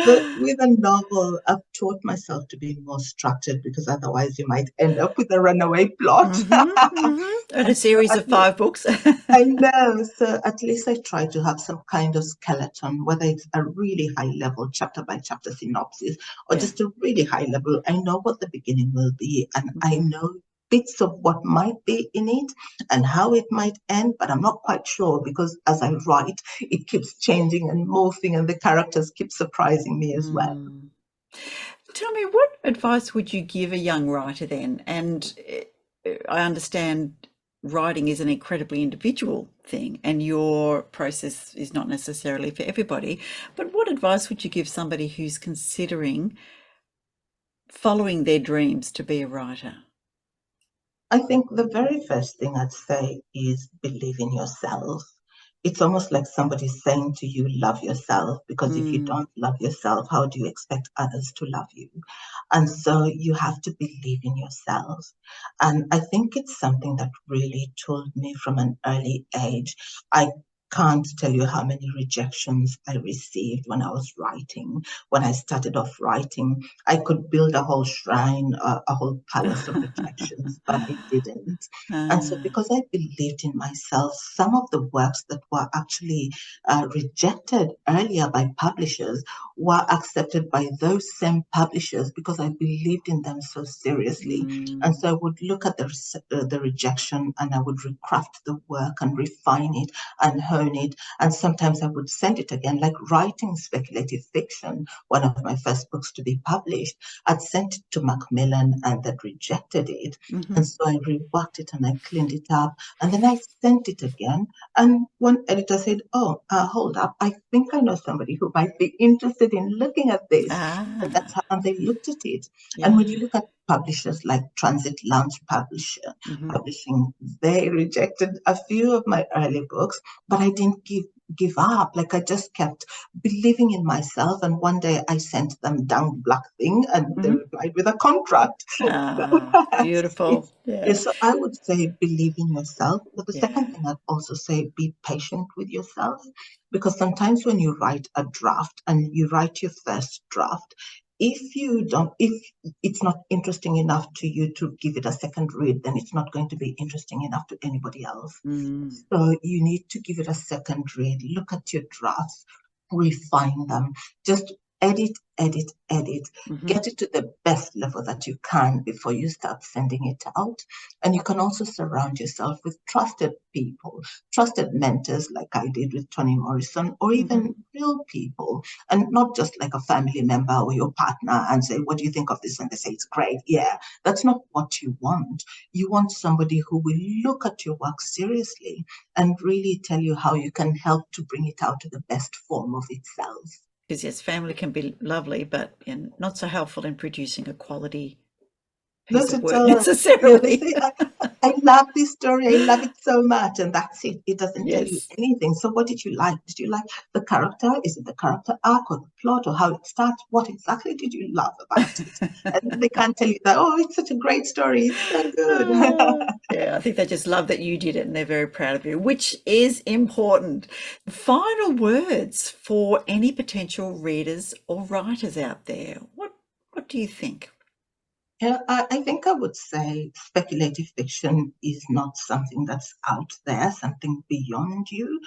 But with a novel, I've taught myself to be more structured because otherwise you might end up with a runaway plot. Mm-hmm, mm-hmm. And a And so series at of least, 5 books. I know, so at least I try to have some kind of skeleton, whether it's a really high level chapter by chapter synopsis or Yeah. just a really high level. I know what the beginning will be, and I Mm-hmm. know bits of what might be in it and how it might end, but I'm not quite sure because as I write, it keeps changing and morphing, and the characters keep surprising me as well. Mm. Tell me, what advice would you give a young writer then? And I understand writing is an incredibly individual thing, and your process is not necessarily for everybody. But what advice would you give somebody who's considering following their dreams to be a writer? I think the very first thing I'd say is believe in yourself. It's almost like somebody saying to you, love yourself, because if you Mm, don't love yourself, how do you expect others to love you? And so you have to believe in yourself. And I think it's something that really told me from an early age. I can't tell you how many rejections I received when I was writing. When I started off writing, I could build a whole shrine, a whole palace of rejections, but I didn't. And so, ah, because I believed in myself, some of the works that were actually rejected earlier by publishers were accepted by those same publishers because I believed in them so seriously. And mm, so I would look at the rejection and I would recraft the work and refine it and hone it. And sometimes I would send it again, like writing speculative fiction, one of my first books to be published. I'd sent it to Macmillan and they'd rejected it. mhm. And so I reworked it and I cleaned it up. And then I sent it again. And one editor said, oh, hold up. I think I know somebody who might be interested in looking at this. And that's Ah, how they looked at it. And yeah. when you look at publishers like Transit Lounge Mhm. Publishing, they rejected a few of my early books, but I didn't give up. Like I just kept believing in myself. And one day I sent them down the black thing and they Mhm. replied with a contract. Ah, beautiful. Yeah. So I would say believe in yourself. But the Yeah. second thing I'd also say be patient with yourself because sometimes when you write a draft and you write your first draft, if it's not interesting enough to you to give it a second read, then it's not going to be interesting enough to anybody else. Mm, So you need to give it a second read, look at your drafts, refine them, just edit, edit, edit, mhm, get it to the best level that you can before you start sending it out. And you can also surround yourself with trusted people, trusted mentors like I did with Toni Morrison, or mhm. even real people, and not just like a family member or your partner and say, what do you think of this? And they say, it's great. Yeah, that's not what you want. You want somebody who will look at your work seriously and really tell you how you can help to bring it out to the best form of itself. Because yes, family can be lovely, but not so helpful in producing a quality piece Not of at work all. Yeah, they necessarily. say I love this story. I love it so much. And that's it. It doesn't tell you Yes. anything. So what did you like? Did you like the character? Is it the character arc or the plot or how it starts? What exactly did you love about it? And they can't tell you that, oh, it's such a great story. It's so good. Yeah, I think they just love that you did it and they're very proud of you, which is important. Final words for any potential readers or writers out there. What do you think? Yeah, I think I would say speculative fiction is not something that's out there, something beyond you.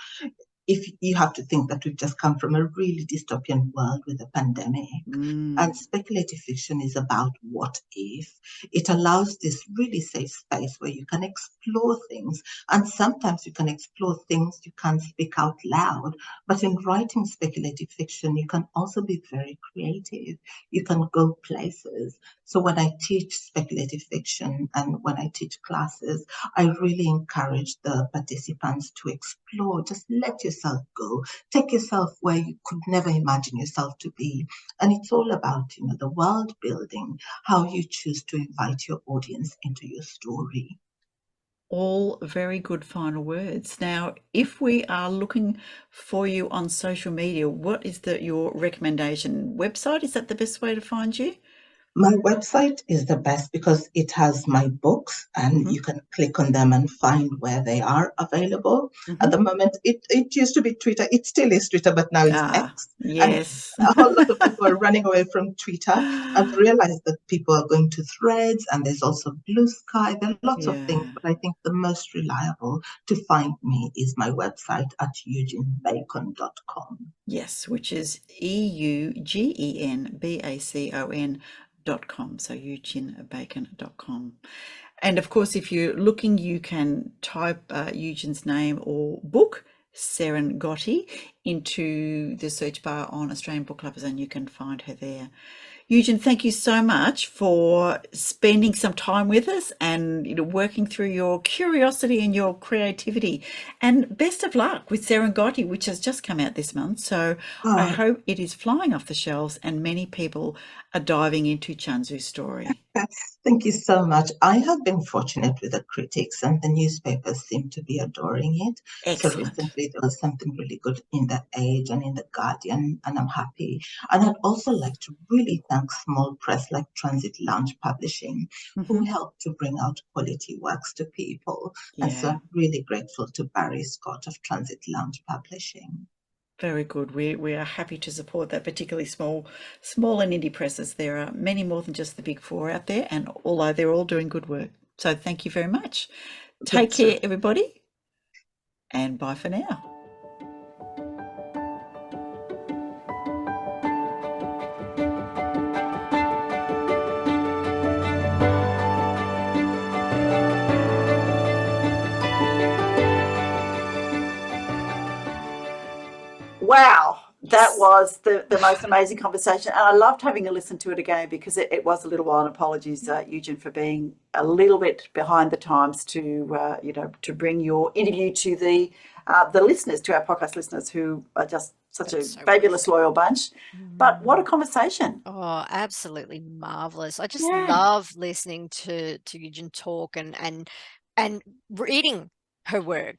If you have to think that we've just come from a really dystopian world with a pandemic, and speculative fiction is about what if. It allows this really safe space where you can explore things, and sometimes you can explore things you can't speak out loud. But in writing speculative fiction, you can also be very creative. You can go places. So when I teach speculative fiction and when I teach classes, I really encourage the participants to explore. Just let yourself go. Take yourself where you could never imagine yourself to be. And it's all about, the world building, how you choose to invite your audience into your story. All very good final words. Now, if we are looking for you on social media, what is your recommendation? Website, is that the best way to find you? My website is the best because it has my books and you can click on them and find where they are available. At the moment, it used to be Twitter. It still is Twitter, but now it's X. And Yes. a whole lot of people are running away from Twitter. I've realized that people are going to Threads and there's also Blue Sky. There are lots of things, Yeah. but I think the most reliable to find me is my website at eugenbacon.com. Yes, which is EUGENBACON.com. So eugenbacon.com. And of course, if you're looking, you can type Eugen's name or book, Serengoti, into the search bar on Australian Book Lovers and you can find her there. Eugen, thank you so much for spending some time with us and working through your curiosity and your creativity. And best of luck with Serengoti, which has just come out this month. So I hope it is flying off the shelves and many people are diving into Chanzu's story. Thank you so much. I have been fortunate with the critics and the newspapers seem to be adoring it. So Excellent. recently there was something really good in The Age and in The Guardian, and I'm happy. And I'd also like to really thank small press like Transit Lounge Publishing, who helped to bring out quality works to people. And so I'm really grateful to Barry Scott of Transit Lounge Publishing. Very good. We are happy to support that, particularly small and indie presses. There are many more than just the big four out there, and although they're all doing good work. So thank you very much. Take care, everybody, and bye for now. Wow, that was the most amazing conversation. And I loved having a listen to it again because it was a little while. And apologies, Eugen, for being a little bit behind the times to, to bring your interview to the listeners, to our podcast listeners who are just such a fabulous, loyal bunch. But what a conversation. Oh, absolutely marvelous. I just love listening to Eugen talk and reading her work.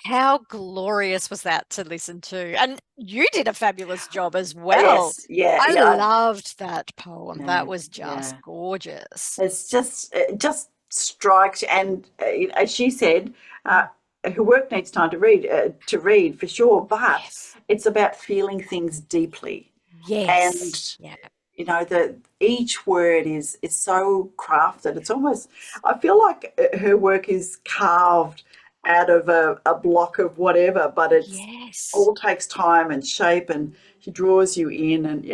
How glorious was that to listen to? And you did a fabulous job as well. Yes, I loved that poem. Yeah, that was just gorgeous. It's it just strikes, and as she said, her work needs time to read for sure, but it's about feeling things deeply. Yes. And each word is so crafted. It's almost, I feel like her work is carved out of a block of whatever, but it's all takes time and shape, and she draws you in, and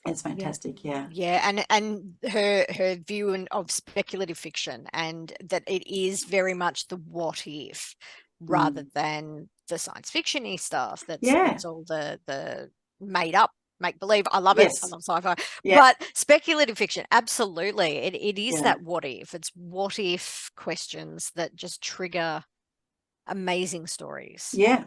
it's fantastic. And her view of speculative fiction, and that it is very much the what if rather than the science fiction-y stuff that's all the made up make believe. I love it. I love sci-fi. But speculative fiction, absolutely. It is that what if. It's what if questions that just trigger amazing stories. Yeah.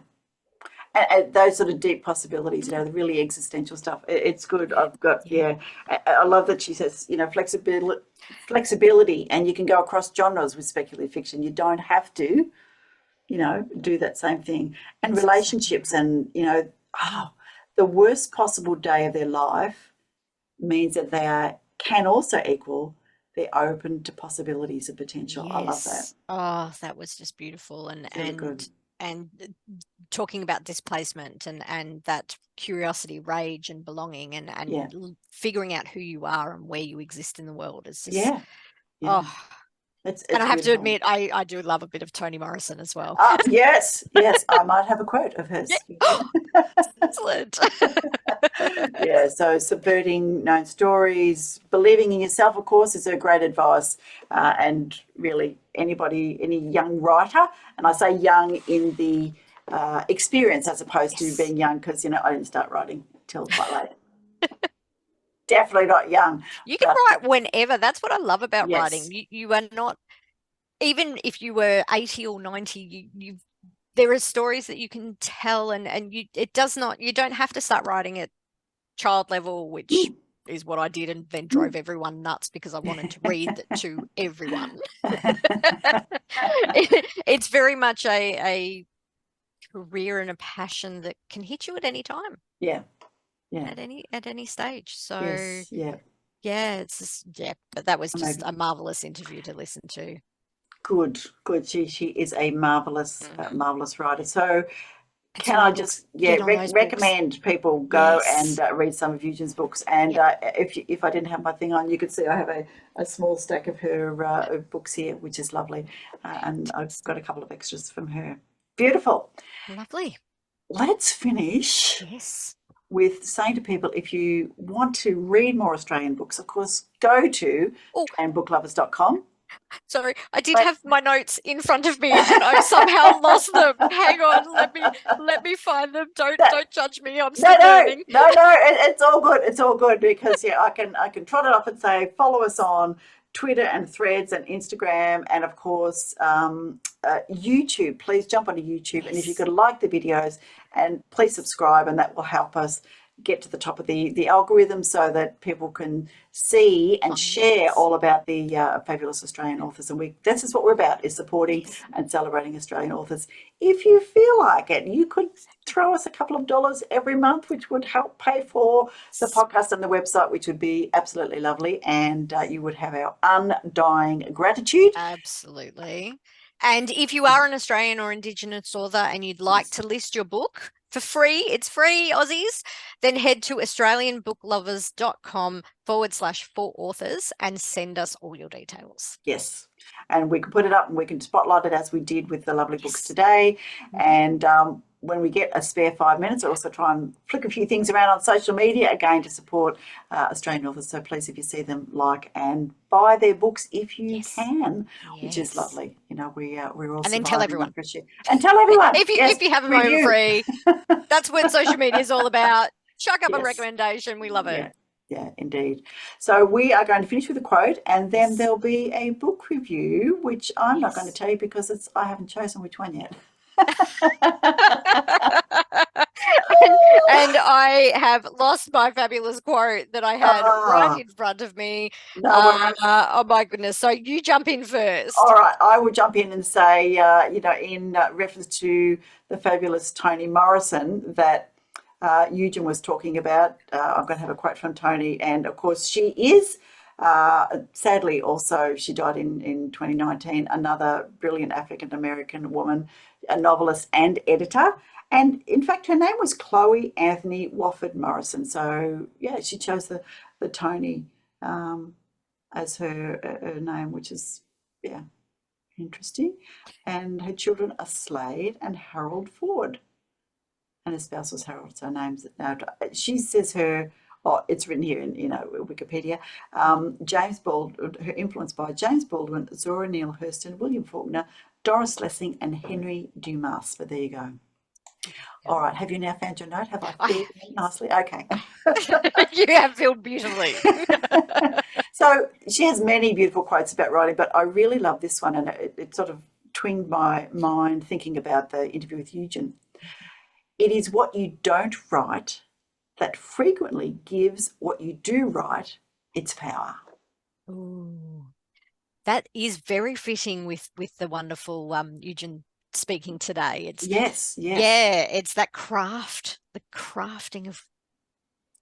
And those sort of deep possibilities, you know, the really existential stuff. It's good. I've got, I love that she says, you know, flexibility, and you can go across genres with speculative fiction. You don't have to, you know, do that same thing. And relationships, and, you know, the worst possible day of their life means that can also equal they're open to possibilities of potential. I love that. Oh, that was just beautiful. Really good. And talking about displacement and that curiosity, rage and belonging, and figuring out who you are and where you exist in the world is just oh. It's and I have beautiful. to admit, I do love a bit of Toni Morrison as well. Yes, I might have a quote of hers. Excellent. Yeah, so subverting known stories, believing in yourself, of course, is her great advice. And really, any young writer, and I say young in the experience as opposed to being young, because, you know, I didn't start writing till quite late. Definitely not young. You can write whenever. That's what I love about writing. You are not, even if you were 80 or 90, there are stories that you can tell, and you don't have to start writing at child level, which is what I did, and then drove everyone nuts because I wanted to read to everyone. It's very much a career and a passion that can hit you at any time. Yeah. At any stage. So it's just, but that was just a marvelous interview to listen to. Good. She is a marvelous writer. So can I just recommend people go and read some of Eugen's books? And if I didn't have my thing on, you could see I have a small stack of her books here, which is lovely, and I've got a couple of extras from her. Beautiful. Lovely. Let's finish with saying to people, if you want to read more Australian books, of course, go to AustralianBookLovers.com. Sorry, I did have my notes in front of me and I somehow lost them. Hang on, let me find them. Don't judge me. I'm still learning. No, it's all good. It's all good, because I can trot it off and say follow us on Twitter and Threads and Instagram, and of course YouTube. Please jump onto YouTube, and if you could like the videos, and please subscribe, and that will help us get to the top of the algorithm so that people can see and share all about the fabulous Australian authors. And this is what we're about, is supporting and celebrating Australian authors. If you feel like it, you could throw us a couple of dollars every month, which would help pay for the podcast and the website, which would be absolutely lovely. And you would have our undying gratitude. Absolutely. And if you are an Australian or Indigenous author and you'd like to list your book for free, it's free, Aussies, then head to australianbooklovers.com/for-authors and send us all your details. Yes. And we can put it up and we can spotlight it, as we did with the lovely books today. And when we get a spare 5 minutes, I also try and flick a few things around on social media, again, to support Australian authors. So please, if you see them, like and buy their books if you can, which is lovely. You know, we're all, and then tell everyone. And tell everyone. if you have a moment free, that's what social media is all about. Chuck up a recommendation. We love it. Yeah, indeed. So we are going to finish with a quote, and then there'll be a book review, which I'm not going to tell you because I haven't chosen which one yet. And I have lost my fabulous quote that I had right in front of me. Oh my goodness. So you jump in first. All right. I will jump in and say, in reference to the fabulous Toni Morrison that Eugen was talking about, I'm going to have a quote from Toni. And of course, she is sadly also, she died in 2019, another brilliant African-American woman, a novelist and editor. And in fact, her name was Chloe Anthony Wofford Morrison. So yeah, she chose the Toni as her name, which is interesting. And her children are Slade and Harold Ford, and her spouse was Harold. So names she says her. Oh, it's written here in Wikipedia. James Baldwin, her influence by James Baldwin, Zora Neale Hurston, William Faulkner, Doris Lessing, and Henry Dumas. But there you go. All right. Have you now found your note? Have I filled it nicely? Okay. You have filled beautifully. So she has many beautiful quotes about writing, but I really love this one, and it sort of twinged my mind thinking about the interview with Eugen. It is what you don't write that frequently gives what you do write its power. Ooh. That is very fitting with the wonderful Eugen speaking today. It's Yes, yes. yeah, it's that craft, the crafting of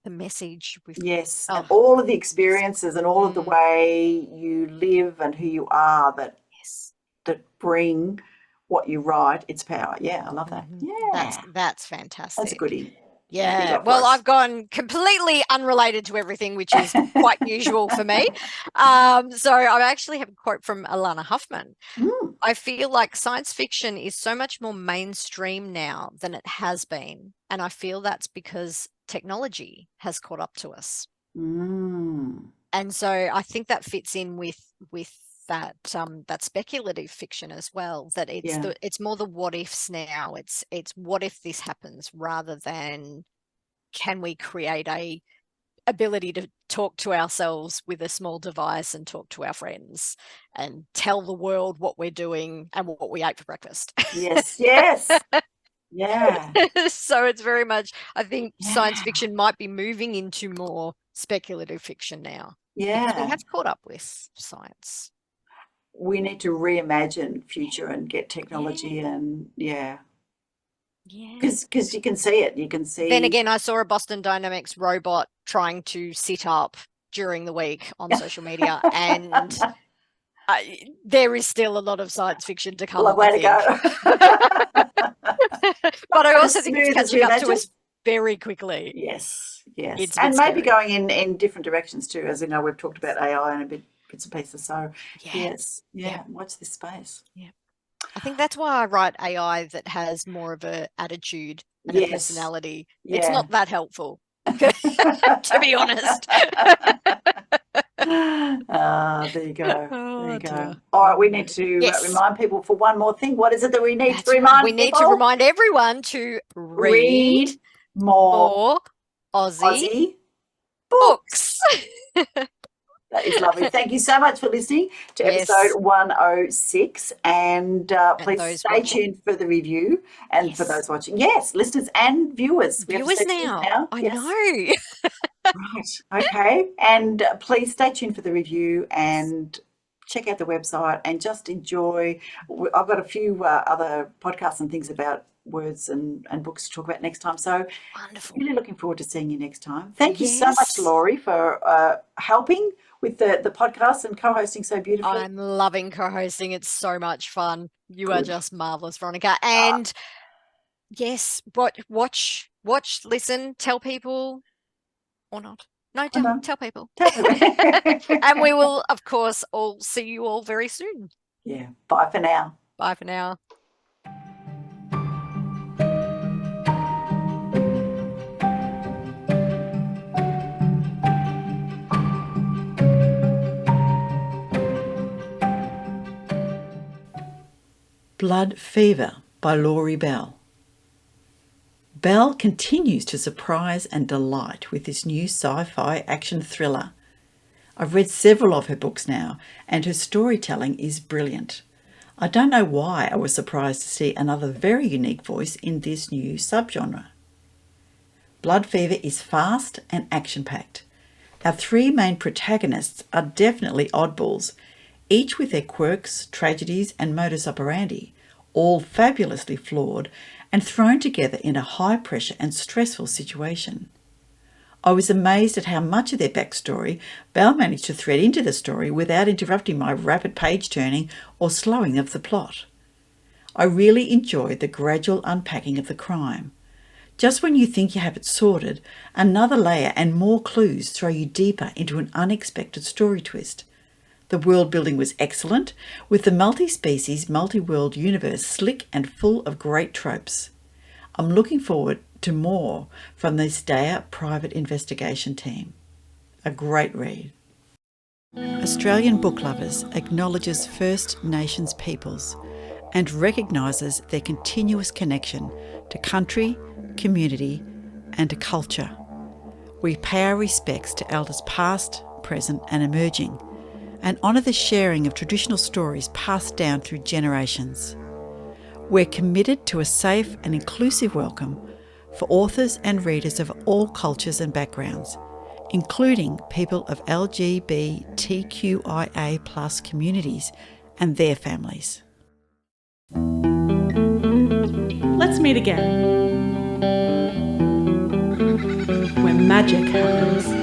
the message with Yes, oh, and all of the experiences and all of the Mm. way you live and who you are yes. that bring what you write its power. Yeah, I love that. Mhm. Yeah, That's fantastic. that's a goodie. Big Yeah. up for Well, us. I've gone completely unrelated to everything, which is quite usual for me. So I actually have a quote from Alana Huffman. Mm. I feel like science fiction is so much more mainstream now than it has been. And I feel that's because technology has caught up to us. Mm. And so I think that fits in with that that speculative fiction as well, that it's Yeah. it's more the what ifs now. It's what if this happens rather than can we create a ability to talk to ourselves with a small device and talk to our friends and tell the world what we're doing and what we ate for breakfast. Yes, yes. Yeah. So it's very much, I think science Yeah. fiction might be moving into more speculative fiction now because we Yeah. have caught up with science. We need to reimagine future and get technology and Yeah. because you can see it. You can see. Then again, I saw a Boston Dynamics robot trying to sit up during the week on social media, and there is still a lot of science fiction to come, Long way I to think. go. But I Not also as think it's smooth as we catching up to imagine. us very quickly. Yes, yes. It's a bit And maybe scary. going in different directions too. As you know, we've talked about AI and bits and pieces. So yes, yeah, watch this space. Yeah. I think that's why I write AI that has more of a attitude and a Yes. personality. Yeah. It's not that helpful, to be honest. There you go. Oh, There you go. dear. All right, we Oh, need no. to Yes. remind people for one more thing. What is it that we need That's to right. remind We people? need to remind everyone to read more more Aussie Aussie books. That is lovely. Thank you so much for listening to Yes. episode 106. And please those stay watching. tuned for the review. And for Yes. those watching, yes, listeners and viewers. We have to Viewers say viewers now. I Yes. know. Right. Okay. And please stay tuned for the review and check out the website and just enjoy. I've got a few other podcasts and things about words and books to talk about next time. So Wonderful. really looking forward to seeing you next time. Thank you so much, Yes. Laurie, for helping with the podcast and co-hosting so beautifully. I'm loving co-hosting. It's so much fun. You are Good. just marvelous, Veronica. And yes, watch, listen, tell people or not. No, tell people. And we will, of course, all see you all very soon. Yeah. Bye for now. Bye for now. Blood Fever by Laurie Bell. Bell continues to surprise and delight with this new sci-fi action thriller. I've read several of her books now, and her storytelling is brilliant. I don't know why I was surprised to see another very unique voice in this new subgenre. Blood Fever is fast and action-packed. Our three main protagonists are definitely oddballs, each with their quirks, tragedies and modus operandi, all fabulously flawed and thrown together in a high-pressure and stressful situation. I was amazed at how much of their backstory Bell managed to thread into the story without interrupting my rapid page-turning or slowing of the plot. I really enjoyed the gradual unpacking of the crime. Just when you think you have it sorted, another layer and more clues throw you deeper into an unexpected story twist. The world building was excellent, with the multi-species, multi-world universe slick and full of great tropes. I'm looking forward to more from the Daya private investigation team. A great read. Australian Book Lovers acknowledges First Nations peoples and recognises their continuous connection to country, community and to culture. We pay our respects to elders past, present and emerging, and honour the sharing of traditional stories passed down through generations. We're committed to a safe and inclusive welcome for authors and readers of all cultures and backgrounds, including people of LGBTQIA+ communities and their families. Let's meet again, where magic happens.